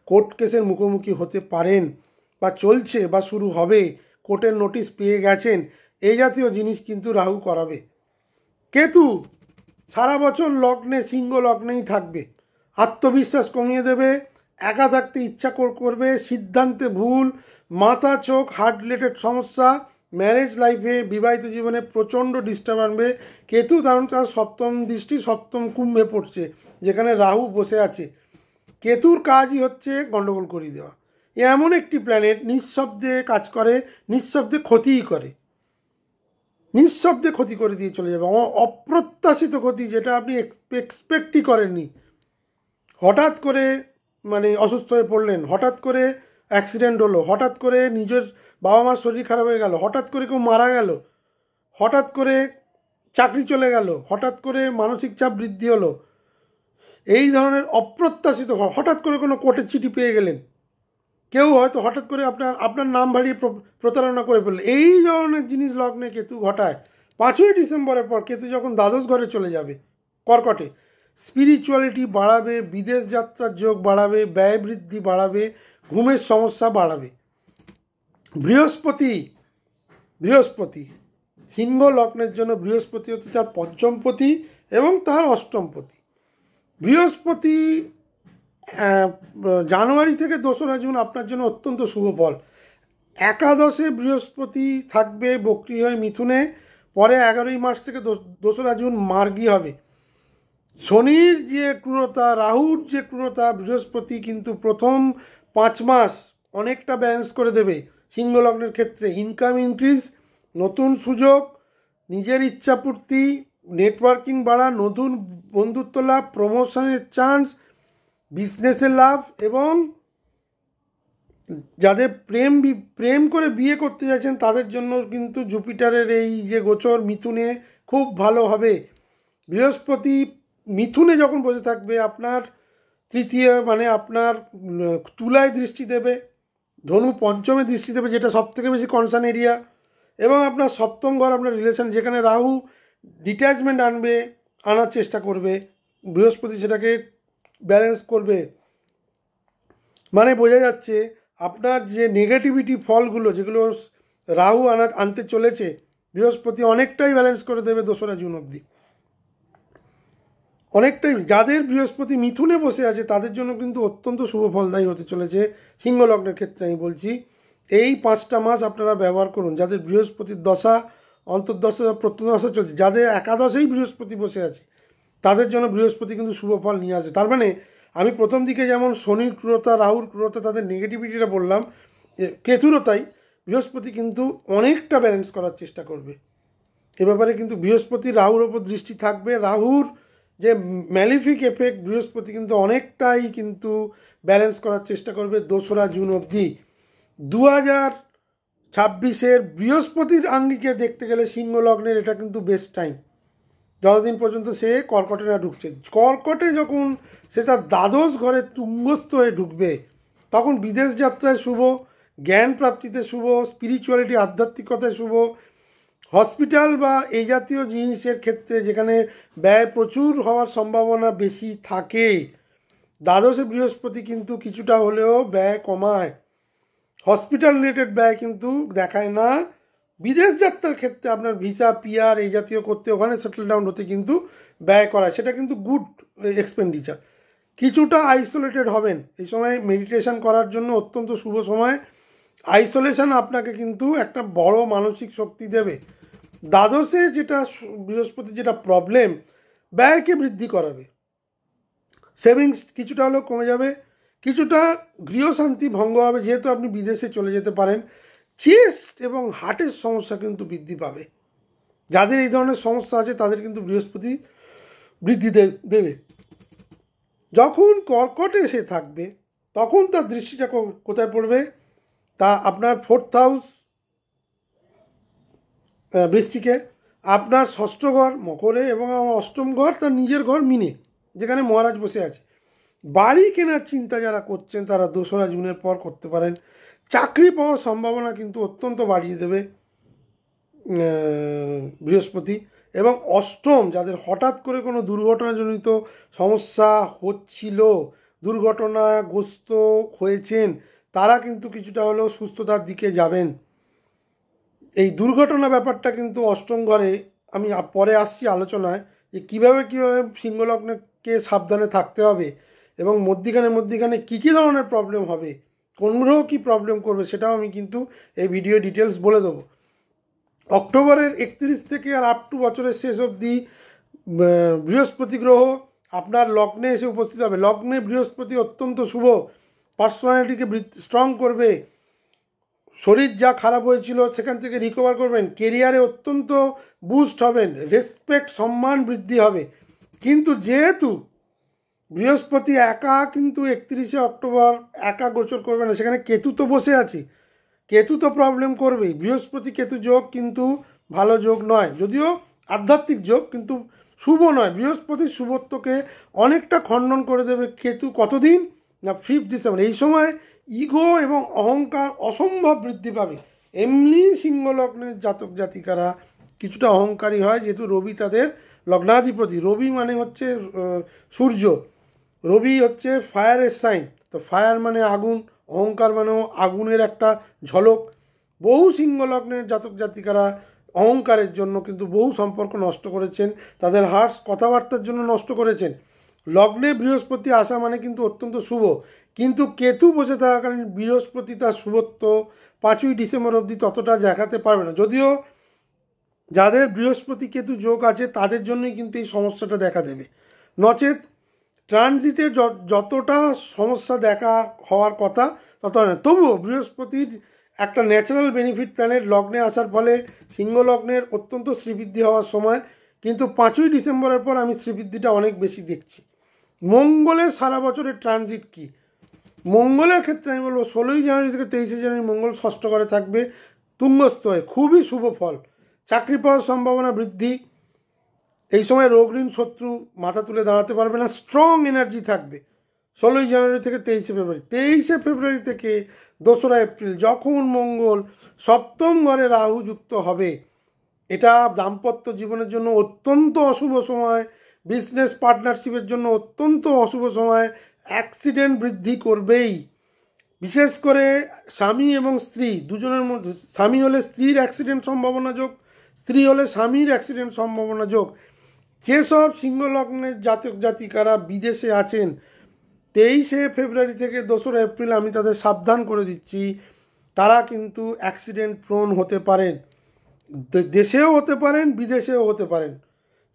কোর্ট কেসের মুখোমুখি হতে পারেন, বা চলছে, বা শুরু হবে, কোর্টের নোটিশ পেয়ে গেছেন, এই জাতীয় জিনিস কিন্তু রাহু করাবে। কেতু সারা বছর লগ্নে, সিংহ লগ্নেই থাকবে, আত্মবিশ্বাস কমিয়ে দেবে, একা থাকতে ইচ্ছা করবে, সিদ্ধান্তে ভুল, মাথা চোখ হার্ট রিলেটেড সমস্যা, ম্যারেজ লাইফে, বিবাহিত জীবনে প্রচণ্ড ডিস্টার্ব আনবে। কেতু কারণ তার সপ্তম দৃষ্টি সপ্তম কুম্ভে পড়ছে, যেখানে রাহু বসে আছে। কেতুর কাজই হচ্ছে গণ্ডগোল করিয়ে দেওয়া। এমন একটি প্ল্যানেট নিঃশব্দে কাজ করে, নিঃশব্দে ক্ষতিই করে, নিঃশব্দে ক্ষতি করে দিয়ে চলে যাবে। অপ্রত্যাশিত ক্ষতি, যেটা আপনি এক্সপেক্টই করেননি। হঠাৎ করে মানে অসুস্থ হয়ে পড়লেন, হঠাৎ করে অ্যাক্সিডেন্ট হলো, হঠাৎ করে নিজের বাবা মার শরীর খারাপ হয়ে গেল, হঠাৎ করে কেউ মারা গেল, হঠাৎ করে চাকরি চলে গেল, হঠাৎ করে মানসিক চাপ বৃদ্ধি হলো, এই ধরনের অপ্রত্যাশিত, হঠাৎ করে কোনো কোর্টের চিঠি পেয়ে গেলেন, কেউ হয়তো হঠাৎ করে আপনার নাম বাড়িয়ে প্রতারণা করে ফেলল, এই ধরনের জিনিস লগ্নে কেতু ঘটায়। 5ই ডিসেম্বরের পর কেতু যখন দ্বাদশ ঘরে চলে যাবে কর্কটে, স্পিরিচুয়ালিটি বাড়াবে, বিদেশ যাত্রার যোগ বাড়াবে, ব্যয় বৃদ্ধি বাড়াবে, ঘুমের সমস্যা বাড়াবে। বৃহস্পতি বৃহস্পতি সিংহ লগ্নের জন্য বৃহস্পতি হচ্ছে তার পঞ্চমপতি এবং তার অষ্টমপতি। বৃহস্পতি জানুয়ারি থেকে 2রা জুন আপনার জন্য অত্যন্ত শুভ ফল। একাদশে বৃহস্পতি থাকবে বক্রী হয়ে মিথুনে, পরে 11ই মার্চ থেকে 2রা জুন মার্গী হবে। শনির যে ক্রূরতা, রাহুর যে ক্রূরতা, বৃহস্পতি কিন্তু প্রথম 5 মাস অনেকটা ব্যালেন্স করে দেবে সিংহ লগ্নের ক্ষেত্রে। ইনকাম ইনক্রিজ, নতুন সুযোগ, নিজের ইচ্ছাপূর্তি, নেটওয়ার্কিং বাড়া, নতুন বন্ধুত্ব লাভ, প্রমোশনের চান্স, বিজনেসের লাভ, এবং যাদের প্রেম করে বিয়ে করতে যাচ্ছেন তাদের জন্য কিন্তু জুপিটারের এই যে গোচর মিথুনে খুব ভালো হবে। বৃহস্পতি মিথুনে যখন বসে থাকবে আপনার তৃতীয় মানে আপনার তুলায় দৃষ্টি দেবে, ধনু পঞ্চমে দৃষ্টি দেবে, যেটা সবথেকে বেশি কনসার্ন এরিয়া, এবং আপনার সপ্তম ঘর আপনার রিলেশন, যেখানে রাহু ডিট্যাচমেন্ট আনার চেষ্টা করবে, বৃহস্পতি সেটাকে ব্যালেন্স করবে। মানে বোঝা যাচ্ছে আপনার যে নেগেটিভিটি ফলগুলো যেগুলো রাহু আনতে চলেছে, বৃহস্পতি অনেকটাই ব্যালেন্স করে দেবে 2রা জুন অবধি, অনেকটাই। যাদের বৃহস্পতি মিথুনে বসে আছে তাদের জন্য কিন্তু অত্যন্ত শুভ ফলদায়ী হতে চলেছে সিংহ লগ্নের ক্ষেত্রে। আমি বলছি এই 5টা মাস আপনারা ব্যবহার করুন। যাদের বৃহস্পতির দশা, অন্তর্দশা, প্রত্যদশা চলছে, যাদের একাদশেই বৃহস্পতি বসে আছে তাদের জন্য বৃহস্পতি কিন্তু শুভ ফল নিয়ে আসে। তার মানে আমি প্রথম দিকে যেমন শনির ক্রূরতা, রাহুর ক্রূরতা, তাদের নেগেটিভিটিটা বললাম, কেতুরও তাই, বৃহস্পতি কিন্তু অনেকটা ব্যালেন্স করার চেষ্টা করবে। এ ব্যাপারে কিন্তু বৃহস্পতি রাহুর ওপর দৃষ্টি থাকবে। রাহুর যে ম্যালিফিক এফেক্ট বৃহস্পতি কিন্তু অনেকটাই কিন্তু ব্যালেন্স করার চেষ্টা করবে 2রা জুন অবধি। 2026-এর বৃহস্পতির আঙ্গিকে দেখতে গেলে সিংহ লগ্নের এটা কিন্তু বেস্ট টাইম, যতদিন পর্যন্ত সে কর্কটে না ঢুকছে। কর্কটে যখন সে তার দ্বাদশ ঘরে তুঙ্গস্থ হয়ে ঢুকবে তখন বিদেশ যাত্রায় শুভ, জ্ঞান প্রাপ্তিতে শুভ, স্পিরিচুয়ালিটি আধ্যাত্মিকতায় শুভ, হসপিটাল বা এই জাতীয় জিনিসের ক্ষেত্রে যেখানে ব্যয় প্রচুর হওয়ার সম্ভাবনা বেশি থাকে, দ্বাদশে বৃহস্পতি কিন্তু কিছুটা হলেও ব্যয় কমায়। হসপিটাল রিলেটেড ব্যয় কিন্তু দেখায় না। বিদেশ যাত্রার ক্ষেত্রে আপনার ভিসা, পিআর এই জাতীয় করতে, ওখানে সেটেল ডাউন হতে কিন্তু ব্যয় করায়, সেটা কিন্তু গুড এক্সপেন্ডিচার। কিছুটা আইসোলেটেড হবেন এই সময়, মেডিটেশন করার জন্য অত্যন্ত শুভ সময়। আইসোলেশন আপনাকে কিন্তু একটা বড় মানসিক শক্তি দেবে। দ্বাদশে যেটা বৃহস্পতি যেটা প্রবলেম, ব্যয়কে বৃদ্ধি করাবে, সেভিংস কিছুটা হলেও কমে যাবে, কিছুটা গৃহশান্তি ভঙ্গ হবে, যেহেতু আপনি বিদেশে চলে যেতে পারেন। চেস্ট এবং হার্টের সমস্যা কিন্তু বৃদ্ধি পাবে। যাদের এই ধরনের সমস্যা আছে তাদের কিন্তু বৃহস্পতি বৃদ্ধি দেবে। যখন কর্কটে এসে থাকবে তখন তার দৃষ্টিটা কোথায় পড়বে, তা আপনার 4th হাউস বৃশ্চিকে, আপনার 6ষ্ঠ ঘর মকরে, এবং আমার 8ম ঘর তার নিজের ঘর মিনে, যেখানে মহারাজ বসে আছে। বাড়ি কেনার চিন্তা যারা করছেন তারা 2রা জুনের পর করতে পারেন। চাকরি পাওয়ার সম্ভাবনা কিন্তু অত্যন্ত বাড়িয়ে দেবে বৃহস্পতি। এবং 8ম, যাদের হঠাৎ করে কোনো দুর্ঘটনাজনিত সমস্যা হচ্ছিল, দুর্ঘটনাগ্রস্ত হয়েছেন, তারা কিন্তু কিছুটা হলেও সুস্থতার দিকে যাবেন। এই দুর্ঘটনা ব্যাপারটা কিন্তু 8ম ঘরে, আমি পরে আসছি আলোচনায় যে কীভাবে সিংহলগ্নকে সাবধানে থাকতে হবে, এবং মধ্যিখানে কী কী ধরনের প্রবলেম হবে, কোন গ্রহ কী প্রবলেম করবে, সেটাও আমি কিন্তু এই ভিডিও ডিটেলস বলে দেবো। অক্টোবরের 31 থেকে আর আপ টু বছরের শেষ অবধি বৃহস্পতি গ্রহ আপনার লগ্নে এসে উপস্থিত হবে। লগ্নে বৃহস্পতি অত্যন্ত শুভ, পার্সোনালিটিকে স্ট্রং করবে, শরীর যা খারাপ হয়েছিল সেখান থেকে রিকভার করবেন, কেরিয়ারে অত্যন্ত বুস্ট হবেন, রেসপেক্ট সম্মান বৃদ্ধি হবে। কিন্তু যেহেতু বৃহস্পতি একা কিন্তু 31শে অক্টোবর একা গোচর করবে না, সেখানে কেতু তো বসে আছে, কেতু তো প্রবলেম করবেই। বৃহস্পতি কেতু যোগ কিন্তু ভালো যোগ নয়, যদিও আধ্যাত্মিক যোগ, কিন্তু শুভ নয়। বৃহস্পতির শুভত্বকে অনেকটা খণ্ডন করে দেবে কেতু। কতদিন না 5 ডিসেম্বর। এই সময় ইগো এবং অহংকার অসম্ভব বৃদ্ধি পাবে। এমনি সিংহলগ্নের জাতক জাতিকারা কিছুটা অহংকারী হয়, যেহেতু রবি তাদের লগ্নাধিপতি। রবি মানে হচ্ছে সূর্য, রবি হচ্ছে ফায়ারের সাইন, তো ফায়ার মানে আগুন, অহংকার মানেও আগুনের একটা ঝলক। বহু সিংহ লগ্নের জাতক জাতিকারা অহংকারের জন্য কিন্তু বহু সম্পর্ক নষ্ট করেছেন, তাদের হার্স কথাবার্তার জন্য নষ্ট করেছেন। লগ্নে বৃহস্পতি আসা মানে কিন্তু অত্যন্ত শুভ, কিন্তু কেতু বসে থাকাকালীন বৃহস্পতি তার শুভত্ব 5ই ডিসেম্বর অবধি ততটা দেখাতে পারবে না। যদিও যাদের বৃহস্পতি কেতু যোগ আছে তাদের জন্যই কিন্তু এই সমস্যাটা দেখা দেবে, নচেত ট্রানজিটে যতটা সমস্যা দেখা হওয়ার কথা তত নয়। তবুও বৃহস্পতির একটা ন্যাচারাল বেনিফিট প্ল্যানেট লগ্নে আসার ফলে সিংহ লগ্নের অত্যন্ত শ্রীবৃদ্ধি হওয়ার সময়, কিন্তু 5ই ডিসেম্বরের পর আমি শ্রীবৃদ্ধিটা অনেক বেশি দেখছি। মঙ্গলের সারা বছরের ট্রানজিট কি? মঙ্গলের ক্ষেত্রে আমি বলবো 16ই জানুয়ারি থেকে 23শে জানুয়ারি মঙ্গল ষষ্ঠ ঘরে থাকবে, তুঙ্গস্থ হয়ে খুবই শুভ ফল। চাকরি পাওয়ার সম্ভাবনা বৃদ্ধি, এই সময় রোগ ঋণ শত্রু মাথা তুলে দাঁড়াতে পারবে না, স্ট্রং এনার্জি থাকবে। 16ই জানুয়ারি থেকে 23শে ফেব্রুয়ারি, 23শে ফেব্রুয়ারি থেকে 2রা এপ্রিল যখন মঙ্গল সপ্তম ঘরে রাহু যুক্ত হবে, এটা দাম্পত্য জীবনের জন্য অত্যন্ত অশুভ সময়, বিজনেস পার্টনারশিপের জন্য অত্যন্ত অশুভ সময়, অ্যাক্সিডেন্ট বৃদ্ধি করবেই। বিশেষ করে স্বামী এবং স্ত্রী দুজনের মধ্যে, স্বামী হলে স্ত্রীর অ্যাক্সিডেন্ট সম্ভাবনা যোগ, স্ত্রী হলে স্বামীর অ্যাক্সিডেন্ট সম্ভাবনা যোগ। যেসব সিংহ লগ্নের জাতক জাতিকারা বিদেশে আছেন 23শে ফেব্রুয়ারি থেকে 2রা এপ্রিল আমি তাদের সাবধান করে দিচ্ছি, তারা কিন্তু অ্যাক্সিডেন্ট প্রোন হতে পারেন, দেশেও হতে পারেন বিদেশেও হতে পারেন।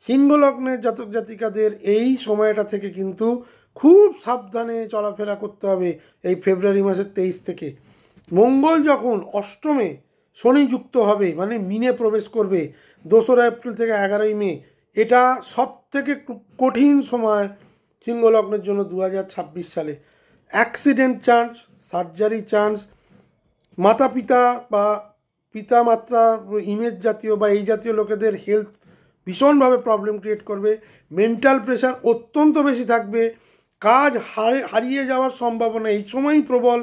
সিংহ লগ্নের জাতক জাতিকাদের এই সময়টা থেকে কিন্তু খুব সাবধানে চলাফেরা করতে হবে। এই ফেব্রুয়ারি মাসের 23 থেকে মঙ্গল যখন অষ্টমে শনি যুক্ত হবে, মানে মিনে প্রবেশ করবে 2রা এপ্রিল থেকে 11ই মে, এটা সব থেকে কঠিন সময় সিংহ লগ্নের জন্য 2026 সালে। অ্যাক্সিডেন্ট চান্স, সার্জারি চান্স, মাতা পিতা বা পিতা মাত্রা ইমেজ জাতীয় বা এই জাতীয় লোকেদের হেলথ ভীষণভাবে প্রবলেম ক্রিয়েট করবে, মেন্টাল প্রেশার অত্যন্ত বেশি থাকবে, কাজ হারিয়ে যাওয়ার সম্ভাবনা এই সময়ই প্রবল।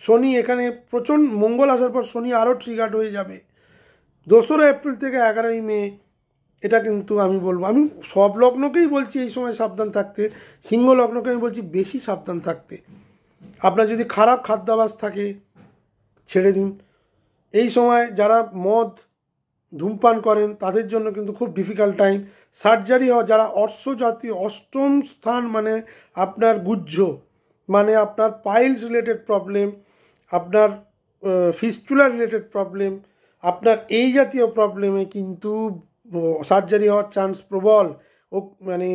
শনি এখানে প্রচণ্ড, মঙ্গল আসার পর শনি আরও ট্রিগার্ড হয়ে যাবে 2রা এপ্রিল থেকে 11ই মে। এটা কিন্তু আমি বলবো, আমি সব লগ্নকেই বলছি এই সময় সাবধান থাকতে, সিংহ লগ্নকে আমি বলছি বেশি সাবধান থাকতে। আপনার যদি খারাপ খাদ্যাভ্যাস থাকে ছেড়ে দিন। এই সময় যারা মদ ধূমপান করেন তাদের জন্য কিন্তু খুব ডিফিকাল্ট টাইম। সার্জারি হওয়া, যারা অর্শ জাতীয় অষ্টম স্থান মানে আপনার গুহ্য, মানে আপনার পাইলস রিলেটেড প্রবলেম, আপনার ফিস্টুলা রিলেটেড প্রবলেম, আপনার এই জাতীয় প্রবলেমে কিন্তু সার্জারি হওয়ার চান্স প্রবল। ও মানে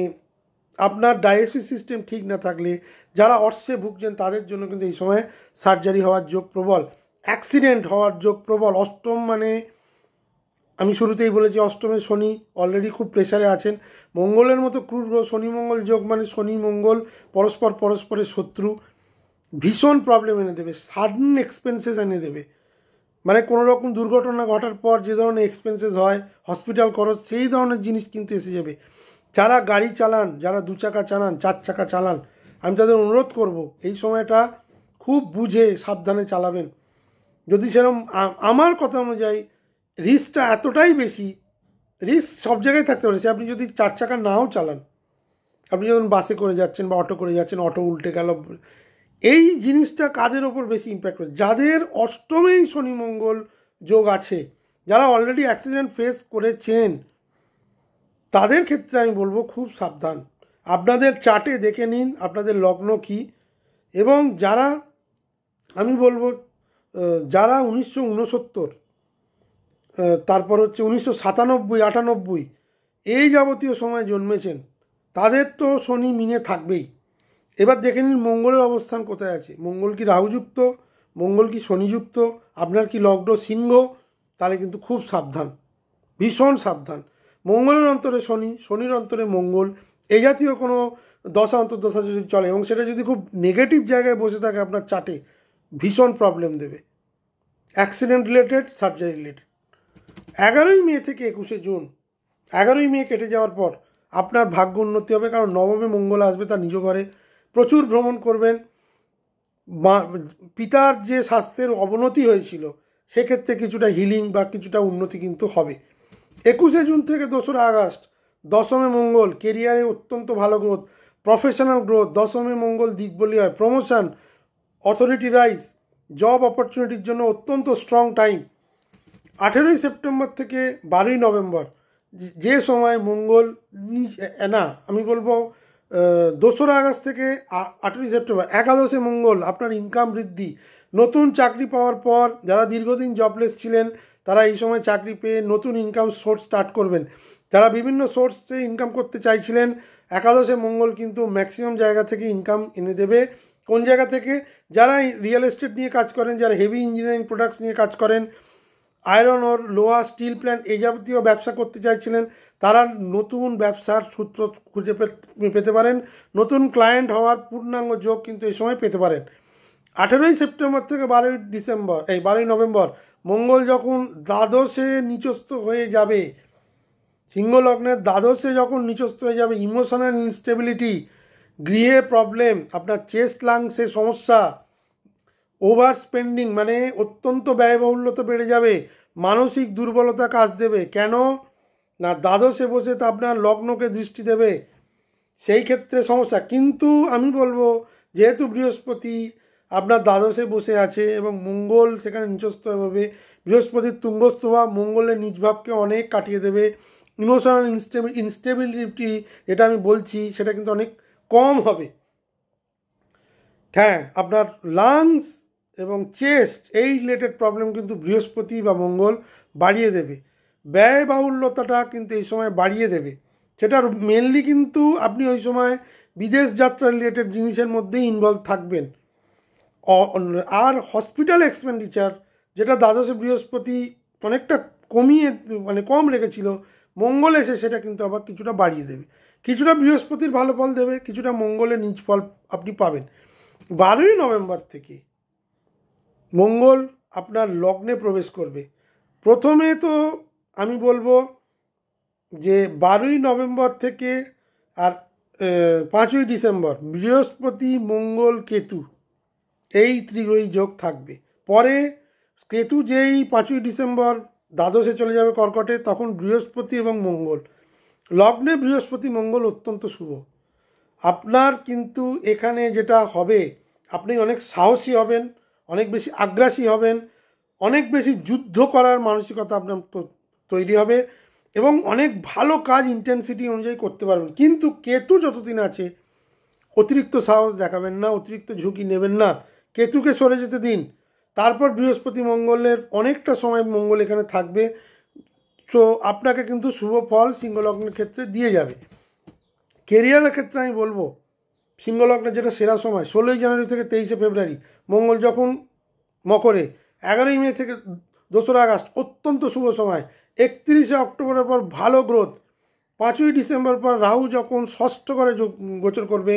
আপনার ডাইজেস্টিভ সিস্টেম ঠিক না থাকলে, যারা অর্শে ভুগছেন তাদের জন্য কিন্তু এই সময় সার্জারি হওয়ার যোগ প্রবল, অ্যাক্সিডেন্ট হওয়ার যোগ প্রবল। অষ্টম মানে আমি শুরুতেই বলেছি অষ্টমে শনি অলরেডি খুব প্রেসারে আছেন। মঙ্গলের মতো ক্রুর গ্রহ শনি মঙ্গল যোগ মানে শনি মঙ্গল পরস্পরের শত্রু, ভীষণ প্রবলেম এনে দেবে, সাডেন এক্সপেন্সেস এনে দেবে। মানে কোনো রকম দুর্ঘটনা ঘটার পর যে ধরনের এক্সপেন্সেস হয়, হসপিটাল খরচ, সেই ধরনের জিনিস কিন্তু এসে যাবে। যারা গাড়ি চালান, যারা 2 চাকা চালান, 4 চাকা চালান, আমি তাদের অনুরোধ করব এই সময়টা খুব বুঝে সাবধানে চালাবেন। যদি সেরকম আমার কথা অনুযায়ী রিস্কটা এতটাই বেশি, রিস্ক সব জায়গায় থাকতে পারে। সে আপনি যদি 4 চাকা নাও চালান, আপনি যখন বাসে করে যাচ্ছেন বা অটো করে যাচ্ছেন, অটো উল্টে গেল, এই জিনিসটা কাদের ওপর বেশি ইম্প্যাক্ট করে? যাদের অষ্টমেই শনি মঙ্গল যোগ আছে, যারা অলরেডি অ্যাক্সিডেন্ট ফেস করেছেন, তাদের ক্ষেত্রে আমি বলবো খুব সাবধান। আপনাদের চার্টে দেখে নিন আপনাদের লগ্ন কী, এবং যারা আমি বলবো যারা 1969 তারপর হচ্ছে 1997, 98 এই যাবতীয় সময় জন্মেছেন, তাদের তো শনি মিনে থাকবেই। এবার দেখে নিন মঙ্গলের অবস্থান কোথায় আছে। মঙ্গল কি রাহুযুক্ত, মঙ্গল কি শনিযুক্ত, আপনার কি লগ্ন সিংহ, তাহলে কিন্তু খুব সাবধান, ভীষণ সাবধান। মঙ্গলের অন্তরে শনি, শনির অন্তরে মঙ্গল, এই জাতীয় কোনো দশা অন্তর্দশা যদি চলে এবং সেটা যদি খুব নেগেটিভ জায়গায় বসে থাকে আপনার চার্টে, ভীষণ প্রবলেম দেবে, অ্যাক্সিডেন্ট রিলেটেড, সার্জারি রিলেটেড। 11ই মে থেকে 21শে জুন, 11ই মে কেটে যাওয়ার পর আপনার ভাগ্য উন্নতি হবে, কারণ নবমে মঙ্গল আসবে তার নিজ ঘরে, প্রচুর ভ্রমণ করবেন। পিতার যে স্বাস্থ্যের অবনতি হয়েছিল সেক্ষেত্রে কিছুটা হিলিং বা কিছুটা উন্নতি কিন্তু হবে। 21শে জুন থেকে 2রা আগস্ট 10মে মঙ্গল, কেরিয়ারে অত্যন্ত ভালো গ্রোথ, প্রফেশনাল গ্রোথ। 10মে মঙ্গল দিক বলি হয় প্রমোশন, অথরিটি রাইজ, জব অপরচুনিটির জন্য অত্যন্ত স্ট্রং টাইম। 18ই সেপ্টেম্বর থেকে 12ই নভেম্বর যে সময় মঙ্গল না আমি বলবো 2রা আগস্ট থেকে 18ই সেপ্টেম্বর একাদশে মঙ্গল আপনার ইনকাম বৃদ্ধি। নতুন চাকরি পাওয়ার পর যারা দীর্ঘদিন জবলেস ছিলেন তারা এই সময় চাকরি পেয়ে নতুন ইনকাম সোর্স স্টার্ট করবেন। যারা বিভিন্ন সোর্সে ইনকাম করতে চাইছিলেন একাদশে মঙ্গল কিন্তু ম্যাক্সিমাম জায়গা থেকে ইনকাম এনে দেবে। কোন জায়গা থেকে? যারা রিয়েল এস্টেট নিয়ে কাজ করেন, যারা হেভি ইঞ্জিনিয়ারিং প্রোডাক্টস নিয়ে কাজ করেন, আয়রন ওর, লোহা, স্টিল প্ল্যান্ট এই জাতীয় ব্যবসা করতে চাইছিলেন তারা নতুন ব্যবসার সূত্র খুঁজে পেতে পারেন। নতুন ক্লায়েন্ট হওয়ার পূর্ণাঙ্গ যোগ কিন্তু এই সময় পেতে পারেন। 18ই সেপ্টেম্বর থেকে 12ই নভেম্বর মঙ্গল যখন দ্বাদশে নিচস্থ হয়ে যাবে, সিংহ লগ্নের দ্বাদশে যখন নিচস্থ হয়ে যাবে, ইমোশনাল ইনস্টেবিলিটি, গৃহে প্রবলেম, আপনার চেস্ট লাংসে সমস্যা, ওভার স্পেন্ডিং মানে অত্যন্ত ব্যয়বহুল্যতা বেড়ে যাবে, মানসিক দুর্বলতা কাজ দেবে। কেন না? দ্বাদশে বসে তো আপনার লগ্নকে দৃষ্টি দেবে, সেই ক্ষেত্রে সমস্যা। কিন্তু আমি বলবো যেহেতু বৃহস্পতি আপনার দ্বাদশে বসে আছে এবং মঙ্গল সেখানে নিচস্থ হবে, বৃহস্পতির তুঙ্গস্থ ভাব মঙ্গলের নিজ ভাবকে অনেক কাটিয়ে দেবে। ইমোশনাল ইনস্টেবিলিটি যেটা আমি বলছি সেটা কিন্তু অনেক কম হবে। হ্যাঁ, আপনার লাংস এবং চেস্ট এই রিলেটেড প্রবলেম কিন্তু বৃহস্পতি বা মঙ্গল বাড়িয়ে দেবে। ব্যয়বাহুল্যতাটা কিন্তু এই সময় বাড়িয়ে দেবে। সেটার মেনলি কিন্তু আপনি ওই সময় বিদেশ যাত্রা রিলেটেড জিনিসের মধ্যেই ইনভলভ থাকবেন। আর হসপিটাল এক্সপেন্ডিচার যেটা দ্বাদশে বৃহস্পতি অনেকটা কমিয়ে মানে কম রেখেছিল, মঙ্গল এসে সেটা কিন্তু আবার কিছুটা বাড়িয়ে দেবে। কিছুটা বৃহস্পতির ভালো ফল দেবে, কিছুটা মঙ্গলের নিজ ফল আপনি পাবেন। 12ই নভেম্বর থেকে মঙ্গল আপনার লগ্নে প্রবেশ করবে। প্রথমে তো আমি বলবো যে 12ই নভেম্বর থেকে আর 5ই ডিসেম্বর বৃহস্পতি মঙ্গল কেতু এই ত্রিগ্রহী যোগ থাকবে। পরে কেতু যেই 5ই ডিসেম্বর দ্বাদশে চলে যাবে কর্কটে, তখন বৃহস্পতি এবং মঙ্গল লগ্নে, বৃহস্পতি মঙ্গল অত্যন্ত শুভ। আপনার কিন্তু এখানে যেটা হবে, আপনি অনেক সাহসী হবেন, অনেক বেশি আগ্রাসী হবেন, অনেক বেশি যুদ্ধ করার মানসিকতা আপনার তৈরি হবে এবং অনেক ভালো কাজ ইন্টেন্সিটি অনুযায়ী করতে পারবেন। কিন্তু কেতু যতদিন আছে অতিরিক্ত সাহস দেখাবেন না, অতিরিক্ত ঝুঁকি নেবেন না, কেতুকে সরে যেতে দিন। তারপর বৃহস্পতি মঙ্গলের অনেকটা সময় মঙ্গল এখানে থাকবে, তো আপনাকে কিন্তু শুভ ফল সিংহলগ্নের ক্ষেত্রে দিয়ে যাবে। কেরিয়ারের ক্ষেত্রে আমি বলবো সিংহলগ্নের যেটা সেরা সময় 16ই জানুয়ারি থেকে 23শে ফেব্রুয়ারি মঙ্গল যখন মকরে, 11ই মে থেকে 2রা আগস্ট অত্যন্ত শুভ সময়, 31শে অক্টোবরের পর ভালো গ্রোথ, 5ই ডিসেম্বর পর রাহু যখন ষষ্ঠ ঘরে গোচর করবে,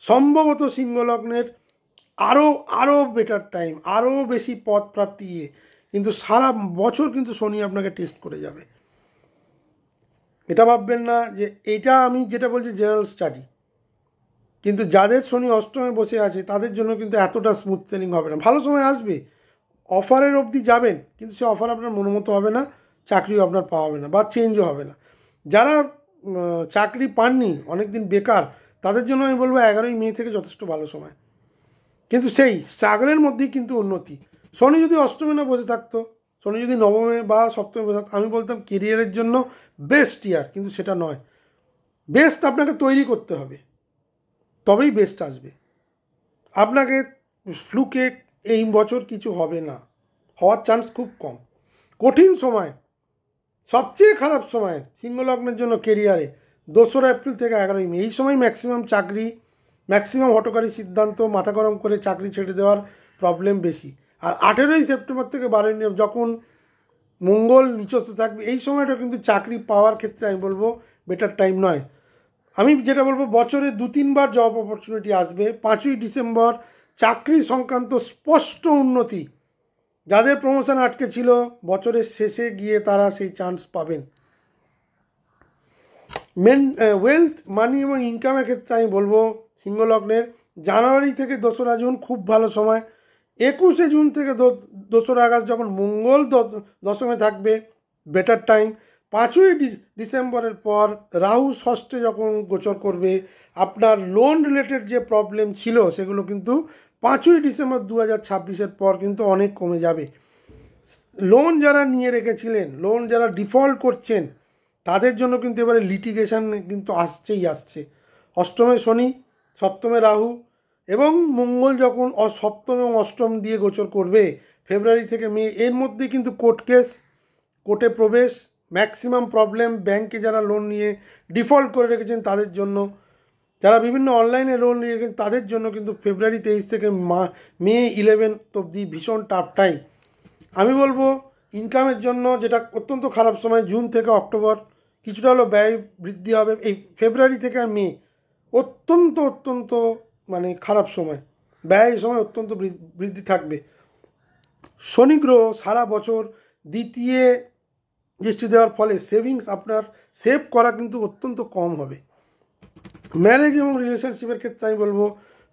সম্ভবত সিংহলগ্নের আরও বেটার টাইম, আরও বেশি পদ প্রাপ্তি। কিন্তু সারা বছর কিন্তু শনি আপনাকে টেস্ট করে যাবে। এটা ভাববেন না যে এটা আমি যেটা বলছি জেনারেল স্টাডি, কিন্তু যাদের শনি অষ্টমে বসে আছে তাদের জন্য কিন্তু এতটা স্মুথ সেলিং হবে না। ভালো সময় আসবে, অফারের অবধি যাবেন, কিন্তু সে অফার আপনার মনোমতো হবে না, চাকরিও আপনার পাওয়া হবে না বা চেঞ্জও হবে না। যারা চাকরি পাননি, অনেক দিন বেকার, তাদের জন্য আমি বলবো 11ই মে থেকে যথেষ্ট ভালো সময়। কিন্তু সেই স্ট্রাগলের মধ্যেই কিন্তু উন্নতি। শনি যদি অষ্টমে না বসে থাকতো, শনি যদি নবমে বা সপ্তমে বসে থাকতো, আমি বলতাম কেরিয়ারের জন্য বেস্ট ইয়ার, কিন্তু সেটা নয়। বেস্ট আপনাকে তৈরি করতে হবে, তবেই বেস্ট আসবে। আপনাকে ফ্লুকে এই বছর কিছু হবে না, হওয়ার চান্স খুব কম। কঠিন সময়, সবচেয়ে খারাপ সময় সিংহলগ্নের জন্য কেরিয়ারে 2রা এপ্রিল থেকে 11ই মে। এই সময় ম্যাক্সিমাম চাকরি, ম্যাক্সিমাম হঠকারী সিদ্ধান্ত, মাথা গরম করে চাকরি ছেড়ে দেওয়ার প্রবলেম বেশি। আর 18ই সেপ্টেম্বর থেকে 12ই যখন মঙ্গল নিচস্থ থাকবে, এই সময়টা কিন্তু চাকরি পাওয়ার ক্ষেত্রে আমি বলবো বেটার টাইম নয়। আমি যেটা বলবো বছরে 2-3বার জব অপরচুনিটি আসবে। 5ই ডিসেম্বর চাকরি সংক্রান্ত স্পষ্ট উন্নতি, যাদের প্রমোশন আটকে ছিল বছরের শেষে গিয়ে তারা সেই চান্স পাবেন। ওয়েলথ, মানি এবং ইনকামের ক্ষেত্রে আমি বলবো সিংহলগ্নের জানুয়ারি থেকে 2রা জুন খুব ভালো সময়, 21শে জুন থেকে 2রা আগস্ট যখন মঙ্গল দশমে থাকবে বেটার টাইম, 5ই ডিসেম্বরের পর রাহু ষষ্ঠে যখন গোচর করবে, আপনার লোন রিলেটেড যে প্রবলেম ছিল সেগুলো কিন্তু 5ই ডিসেম্বর 2026-এর পর কিন্তু অনেক কমে যাবে। লোন যারা নিয়ে রেখেছিলেন, লোন যারা ডিফল্ট করছেন, তাদের জন্য কিন্তু এবারে লিটিগেশন কিন্তু আসছে। অষ্টমে শনি, সপ্তমে রাহু এবং মঙ্গল যখন সপ্তম এবং অষ্টম দিয়ে গোচর করবে ফেব্রুয়ারি থেকে মে, এর মধ্যে কিন্তু কোর্ট কেস, কোর্টে প্রবেশ, ম্যাক্সিমাম প্রবলেম। ব্যাংকে যারা লোন নিয়ে ডিফল্ট করে রেখেছেন তাদের জন্য, যারা বিভিন্ন অনলাইনে লোন নিয়ে রেখেছেন তাদের জন্য কিন্তু ফেব্রুয়ারি 23 থেকে মে 11 অবধি ভীষণ টাফ টাইম। আমি বলবো ইনকামের জন্য যেটা অত্যন্ত খারাপ সময়, জুন থেকে অক্টোবর কিছুটা হলো ব্যয় বৃদ্ধি হবে। এই ফেব্রুয়ারি থেকে মে অত্যন্ত মানে খারাপ সময়, ব্যয় সময় অত্যন্ত বৃদ্ধি থাকবে। শনি গ্রহ সারা বছর দ্বিতীয় দৃষ্টি দেওয়ার ফলে সেভিংস, আপনার সেভ করা কিন্তু অত্যন্ত কম হবে। ম্যারেজ এবং রিলেশনশিপের ক্ষেত্রে আমি বলবো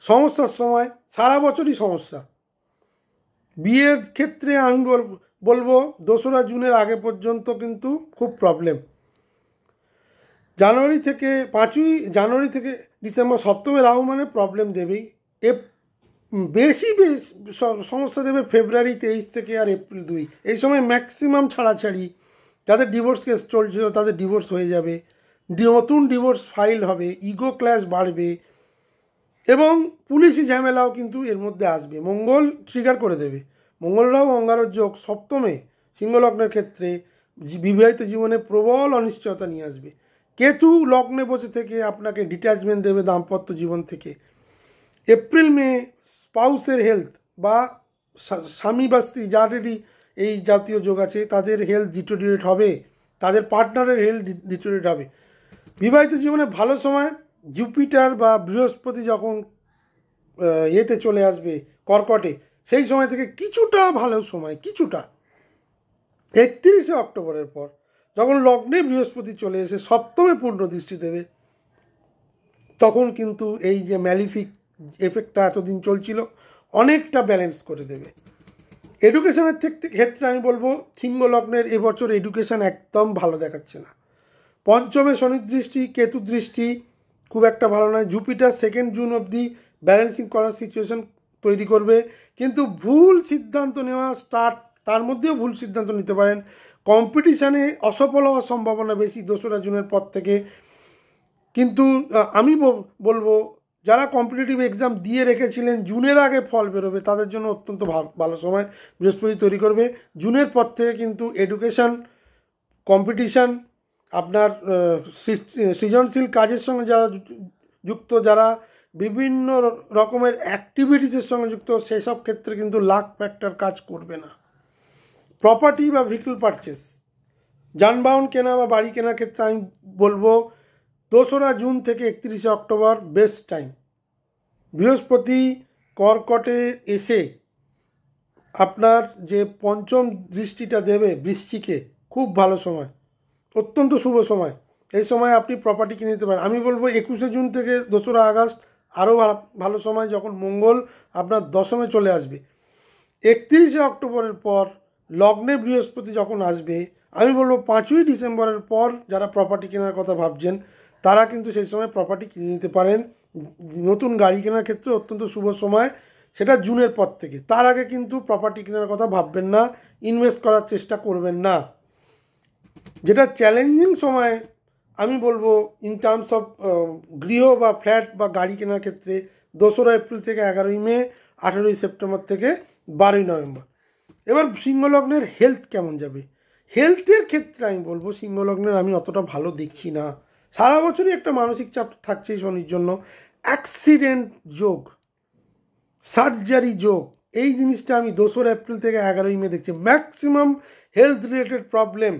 সমস্যার সময়, সারা বছরই সমস্যা। বিয়ের ক্ষেত্রে আমি বলবো 2রা জুনের আগে পর্যন্ত কিন্তু খুব প্রবলেম। পাঁচই জানুয়ারি থেকে ডিসেম্বর সপ্তমে রাহু মানে প্রবলেম দেবেই। বেশি সমস্যা দেবে ফেব্রুয়ারি 23 থেকে আর এপ্রিল 2। এই সময় ম্যাক্সিমাম ছাড়াছাড়ি, যাদের ডিভোর্স কেস চলছিল তাদের ডিভোর্স হয়ে যাবে, নতুন ডিভোর্স ফাইল হবে, ইগো ক্ল্যাশ বাড়বে এবং পুলিশি ঝামেলাও কিন্তু এর মধ্যে আসবে। মঙ্গল ট্রিগার করে দেবে। মঙ্গলরাও অঙ্গারক যোগ সপ্তমে সিংহলগ্নের ক্ষেত্রে বিবাহিত জীবনে প্রবল অনিশ্চয়তা নিয়ে আসবে। কেতু লগ্নে বসে থেকে আপনাকে ডিট্যাচমেন্ট দেবে দাম্পত্য জীবন থেকে। এপ্রিল মে স্পাউসের হেলথ বা স্বামী বা স্ত্রী যাদেরই এই জাতীয় যোগ আছে তাদের হেলথ ডিটোরিয়েট হবে, তাদের পার্টনারের হেলথ ডিটোরিয়েট হবে। বিবাহিত জীবনে ভালো সময়, জুপিটার বা বৃহস্পতি যখন এতে চলে আসবে কর্কটে, সেই সময় থেকে কিছুটা ভালো সময়, কিছুটা 31শে অক্টোবরের পর যখন লগ্নে বৃহস্পতি চলে এসে সপ্তমে পূর্ণ দৃষ্টি দেবে, তখন কিন্তু এই যে ম্যালিফিক এফেক্টটা এতদিন চলছিল অনেকটা ব্যালেন্স করে দেবে। এডুকেশনের ক্ষেত্রে আমি বলবো সিংহ লগ্নের এবছর এডুকেশন একদম ভালো দেখাচ্ছে না। পঞ্চমে শনির দৃষ্টি, কেতু দৃষ্টি খুব একটা ভালো নয়। জুপিটার 2 জুন অবধি ব্যালেন্সিং করার সিচুয়েশন তৈরি করবে, কিন্তু ভুল সিদ্ধান্ত নেওয়া স্টার্ট, তার মধ্যেও ভুল সিদ্ধান্ত নিতে পারেন। কম্পিটিশানে অসফল হওয়ার সম্ভাবনা বেশি 2রা জুনের পর থেকে। কিন্তু আমি বলবো যারা কম্পিটিটিভ এক্সাম দিয়ে রেখেছিলেন জুনের আগে ফল বেরোবে, তাদের জন্য অত্যন্ত ভালো সময় বৃহস্পতি তৈরি করবে। জুনের পর থেকে কিন্তু এডুকেশন, কম্পিটিশান, আপনার সৃজনশীল কাজের সঙ্গে যারা যুক্ত, যারা বিভিন্ন রকমের অ্যাক্টিভিটিসের সঙ্গে যুক্ত, সেসব ক্ষেত্রে কিন্তু লাক ফ্যাক্টর কাজ করবে না। প্রপার্টি বা ভেহিকল পারচেস, যানবাহন কেনা বা বাড়ি কেনার ক্ষেত্রে আমি বলবো 2রা জুন থেকে 31শে অক্টোবর বেস্ট টাইম। বৃহস্পতি কর্কটে এসে আপনার যে পঞ্চম দৃষ্টিটা দেবে বৃশ্চিকে, খুব ভালো সময়, অত্যন্ত শুভ সময়। এই সময় আপনি প্রপার্টি কিনে নিতে পারেন। আমি বলবো 21শে জুন থেকে 2রা আগস্ট আরও ভালো সময়, যখন মঙ্গল আপনার দশমে চলে আসবে। 31শে অক্টোবরের পর লগ্নে বৃহস্পতি যখন আসবে, আমি বলবো 5ই ডিসেম্বরের পর যারা প্রপার্টি কেনার কথা ভাবছেন তারা কিন্তু সেই সময় প্রপার্টি কিনে নিতে পারেন। নতুন গাড়ি কেনার ক্ষেত্রে অত্যন্ত শুভ সময়, সেটা জুনের পর থেকে। তার আগে কিন্তু প্রপার্টি কেনার কথা ভাববেন না, ইনভেস্ট করার চেষ্টা করবেন না। যেটা চ্যালেঞ্জিং সময় আমি বলবো ইন টার্মস অফ গৃহ বা ফ্ল্যাট বা গাড়ি কেনার ক্ষেত্রে 2রা এপ্রিল থেকে 11ই মে, 18ই সেপ্টেম্বর থেকে 12ই নভেম্বর। এবার সিংহলগ্নের হেলথ কেমন যাবে? হেলথের ক্ষেত্রে আমি বলবো সিংহলগ্নের আমি অতটা ভালো দেখছি না। সারা বছরই একটা মানসিক চাপ থাকছেই শনির জন্য। অ্যাক্সিডেন্ট যোগ, সার্জারি যোগ, এই জিনিসটা আমি 2রা এপ্রিল থেকে 11ই মে দেখছি। ম্যাক্সিমাম হেলথ রিলেটেড প্রবলেম,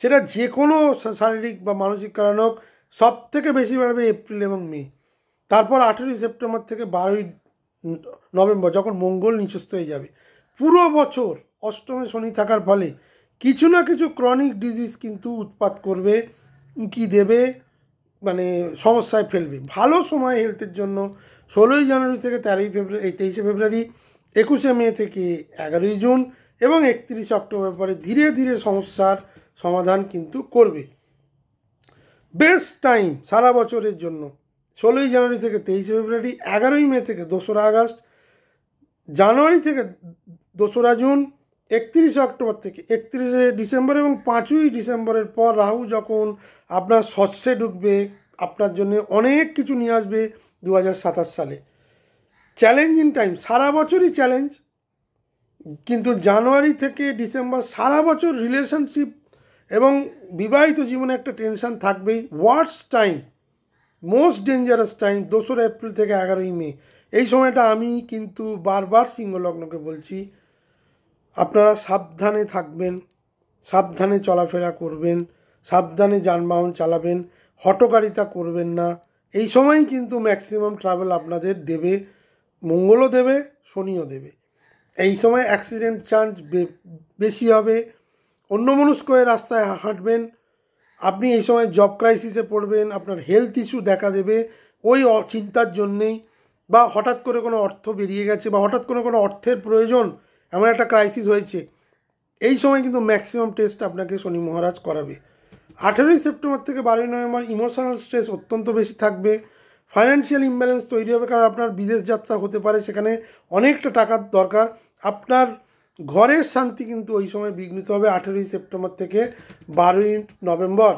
সেটা যে কোনো শারীরিক বা মানসিক কারণ হোক, সব থেকে বেশি বাড়বে এপ্রিল এবং মে। তারপর 18ই সেপ্টেম্বর থেকে 12ই নভেম্বর যখন মঙ্গল নিচস্থ হয়ে যাবে। পুরো বছর অষ্টমে শনি থাকার ফলে কিছু না কিছু ক্রনিক ডিজিজ কিন্তু উৎপাত করবে, কি দেবে, মানে সমস্যায় ফেলবে। ভালো সময় হেলথের জন্য 16ই জানুয়ারি থেকে 23শে ফেব্রুয়ারি, 21শে মে থেকে 11ই জুন এবং 31শে অক্টোবর পরে ধীরে ধীরে সমস্যার সমাধান কিন্তু করবে। বেস্ট টাইম সারা বছরের জন্য 16ই জানুয়ারি থেকে 23শে ফেব্রুয়ারি, 11ই মে থেকে 2রা আগস্ট, জানুয়ারি থেকে 2রা জুন, 31শে অক্টোবর থেকে 31শে ডিসেম্বর এবং 5ই ডিসেম্বরের পর রাহু যখন আপনার ষষ্ঠে ঢুকবে, আপনার জন্য অনেক কিছু নিয়ে আসবে 2027 সালে। চ্যালেঞ্জিং টাইম, সারা বছরই চ্যালেঞ্জ, কিন্তু জানুয়ারি থেকে ডিসেম্বর সারা বছর রিলেশনশিপ এবং বিবাহিত জীবনে একটা টেনশন থাকবেই। Worst time, most dangerous time 2রা এপ্রিল থেকে 11ই মে। এই সময়টা আমি কিন্তু বারবার সিংহ লগ্নকে বলছি, আপনারা সাবধানে থাকবেন, সাবধানে চলাফেরা করবেন, সাবধানে যানবাহন চালাবেন, হঠকারিতা করবেন না। এই সময়ই কিন্তু ম্যাক্সিমাম ট্রাভেল আপনাদের দেবে, মঙ্গলও দেবে, শনিও দেবে। এই সময় অ্যাক্সিডেন্ট চান্স বেশি হবে, অন্যমনস্ক হয়ে রাস্তায় হাঁটবেন, আপনি এই সময় জব ক্রাইসিসে পড়বেন, আপনার হেলথ ইস্যু দেখা দেবে ওই চিন্তার জন্যেই, বা হঠাৎ করে কোনো অর্থ বেরিয়ে গেছে, বা হঠাৎ করে কোনো অর্থের প্রয়োজন, এমন একটা ক্রাইসিস হয়েছে। এই সময় কিন্তু ম্যাক্সিমাম টেস্ট আপনাকে শনি মহারাজ করাবে। 18ই সেপ্টেম্বর থেকে 12ই নভেম্বর ইমোশনাল স্ট্রেস অত্যন্ত বেশি থাকবে, ফাইন্যান্সিয়াল ইমব্যালেন্স তৈরি হবে, কারণ আপনার বিদেশ যাত্রা হতে পারে, সেখানে অনেকটা টাকার দরকার। আপনার ঘরের শান্তি কিন্তু ওই সময় বিঘ্নিত হবে 18ই সেপ্টেম্বর থেকে 12ই নভেম্বর।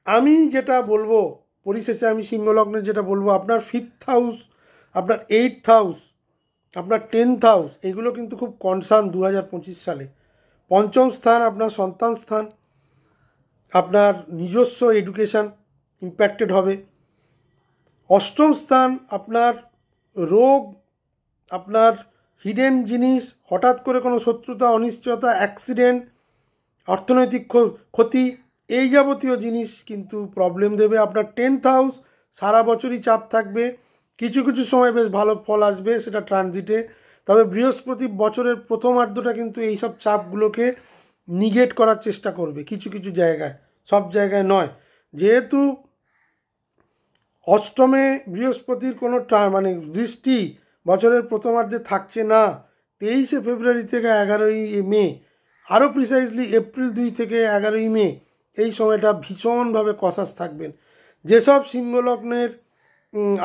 আমি যেটা বলবো পরিশেষে, আমি সিংহলগ্নের যেটা বলবো, আপনার 5th হাউস, আপনার 8th হাউস, আপনার 10th হাউস, এগুলো কিন্তু খুব কনসার্ন 2025 সালে। পঞ্চম স্থান আপনার সন্তান স্থান, আপনার নিজস্ব এডুকেশান ইম্প্যাক্টেড হবে। অষ্টম স্থান আপনার রোগ, আপনার হিডেন জিনিস, হঠাৎ করে কোনো শত্রুতা, অনিশ্চয়তা, অ্যাক্সিডেন্ট, অর্থনৈতিক ক্ষতি, এই যাবতীয় জিনিস কিন্তু প্রবলেম দেবে। আপনার 10th হাউস সারা বছরই চাপ থাকবে, কিছু কিছু সময় বেশ ভালো ফল আসবে, সেটা ট্রানজিটে। তবে বৃহস্পতি বছরের প্রথমার্ধটা কিন্তু এইসব চাপগুলোকে নিগেট করার চেষ্টা করবে কিছু কিছু জায়গায়, সব জায়গায় নয়। যেহেতু অষ্টমে বৃহস্পতির কোনো মানে দৃষ্টি বছরের প্রথমার্ধে থাকছে না, 23শে ফেব্রুয়ারি থেকে 11ই মে, আরও প্রিসাইজলি এপ্রিল 2 থেকে 11ই মে, এই সময়টা ভীষণভাবে কসাস থাকবেন। যেসব সিংহলগ্নের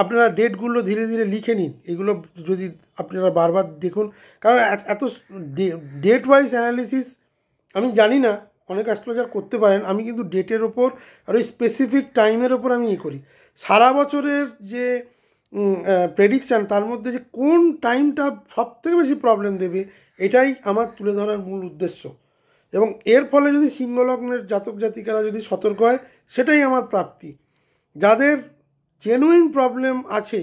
আপনারা ডেটগুলো ধীরে ধীরে লিখে নিন, এগুলো যদি আপনারা বারবার দেখুন, কারণ এত ডেট ওয়াইজ অ্যানালিসিস আমি জানি না, অনেক অ্যাস্ট্রোলজার করতে পারেন, আমি কিন্তু ডেটের ওপর আর ওই স্পেসিফিক টাইমের ওপর আমি করি। সারা বছরের যে প্রেডিকশান, তার মধ্যে যে কোন টাইমটা সবথেকে বেশি প্রবলেম দেবে, এটাই আমার তুলে ধরার মূল উদ্দেশ্য। এবং এর ফলে যদি সিংহলগ্নের জাতক জাতিকারা যদি সতর্ক হয়, সেটাই আমার প্রাপ্তি। যাদের জেনুইন প্রবলেম আছে,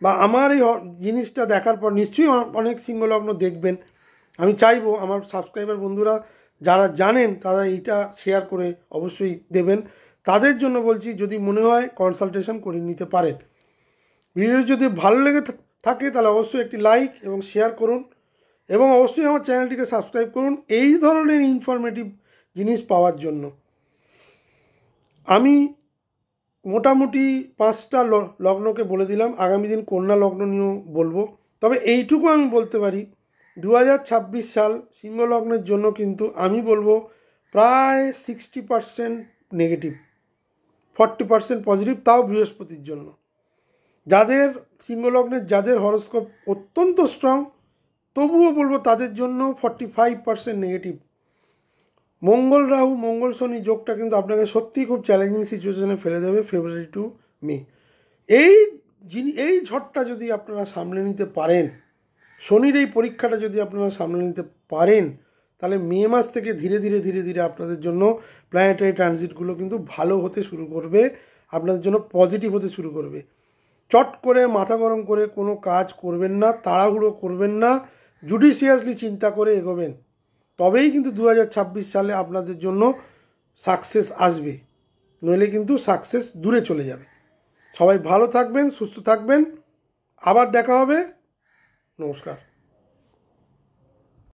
বা আমার এই জিনিসটা দেখার পর নিশ্চয়ই অনেক সিংহলগ্ন দেখবেন, আমি চাইবো আমার সাবস্ক্রাইবার বন্ধুরা যারা জানেন তারা এইটা শেয়ার করে অবশ্যই দেবেন। তাদের জন্য বলছি, যদি মনে হয় কনসালটেশন করে নিতে পারেন। ভিডিও যদি ভালো লেগে থাকে তাহলে অবশ্যই একটি লাইক এবং শেয়ার করুন, এবং অবশ্যই আমার চ্যানেলটিকে সাবস্ক্রাইব করুন এই ধরনের ইনফরমেটিভ জিনিস পাওয়ার জন্য। আমি মোটামুটি 5টা লগ্নকে বলে দিলাম, আগামী দিন কন্যা লগ্ন নিয়েও বলবো। তবে এইটুকু আমি বলতে পারি, 2026 সাল সিংহ লগ্নের জন্য কিন্তু আমি বলবো প্রায় 60% নেগেটিভ, 40% পজিটিভ, তাও বৃহস্পতির জন্য। যাদের সিংহ লগ্নের যাদের হরোস্কোপ অত্যন্ত স্ট্রং, তবুও বলবো তাদের জন্য 45% নেগেটিভ। মঙ্গল রাহু, মঙ্গল শনি যোগটা কিন্তু আপনাকে সত্যিই খুব চ্যালেঞ্জিং সিচুয়েশনে ফেলে দেবে ফেব্রুয়ারি টু মে। এই ঝড়টা যদি আপনারা সামলে নিতে পারেন, শনির এই পরীক্ষাটা যদি আপনারা সামলে নিতে পারেন, তাহলে মে মাস থেকে ধীরে ধীরে ধীরে ধীরে আপনাদের জন্য প্ল্যানেটারি ট্রানজিটগুলো কিন্তু ভালো হতে শুরু করবে, আপনাদের জন্য পজিটিভ হতে শুরু করবে। চট করে মাথা গরম করে কোনো কাজ করবেন না, তাড়াহুড়ো করবেন না, জুডিশিয়াসলি চিন্তা করে এগোবেন, তবেই কিন্তু 2026 সালে আপনাদের জন্য সাকসেস আসবে, নইলে কিন্তু সাকসেস দূরে চলে যাবে। সবাই ভালো থাকবেন, সুস্থ থাকবেন, আবার দেখা হবে, নমস্কার।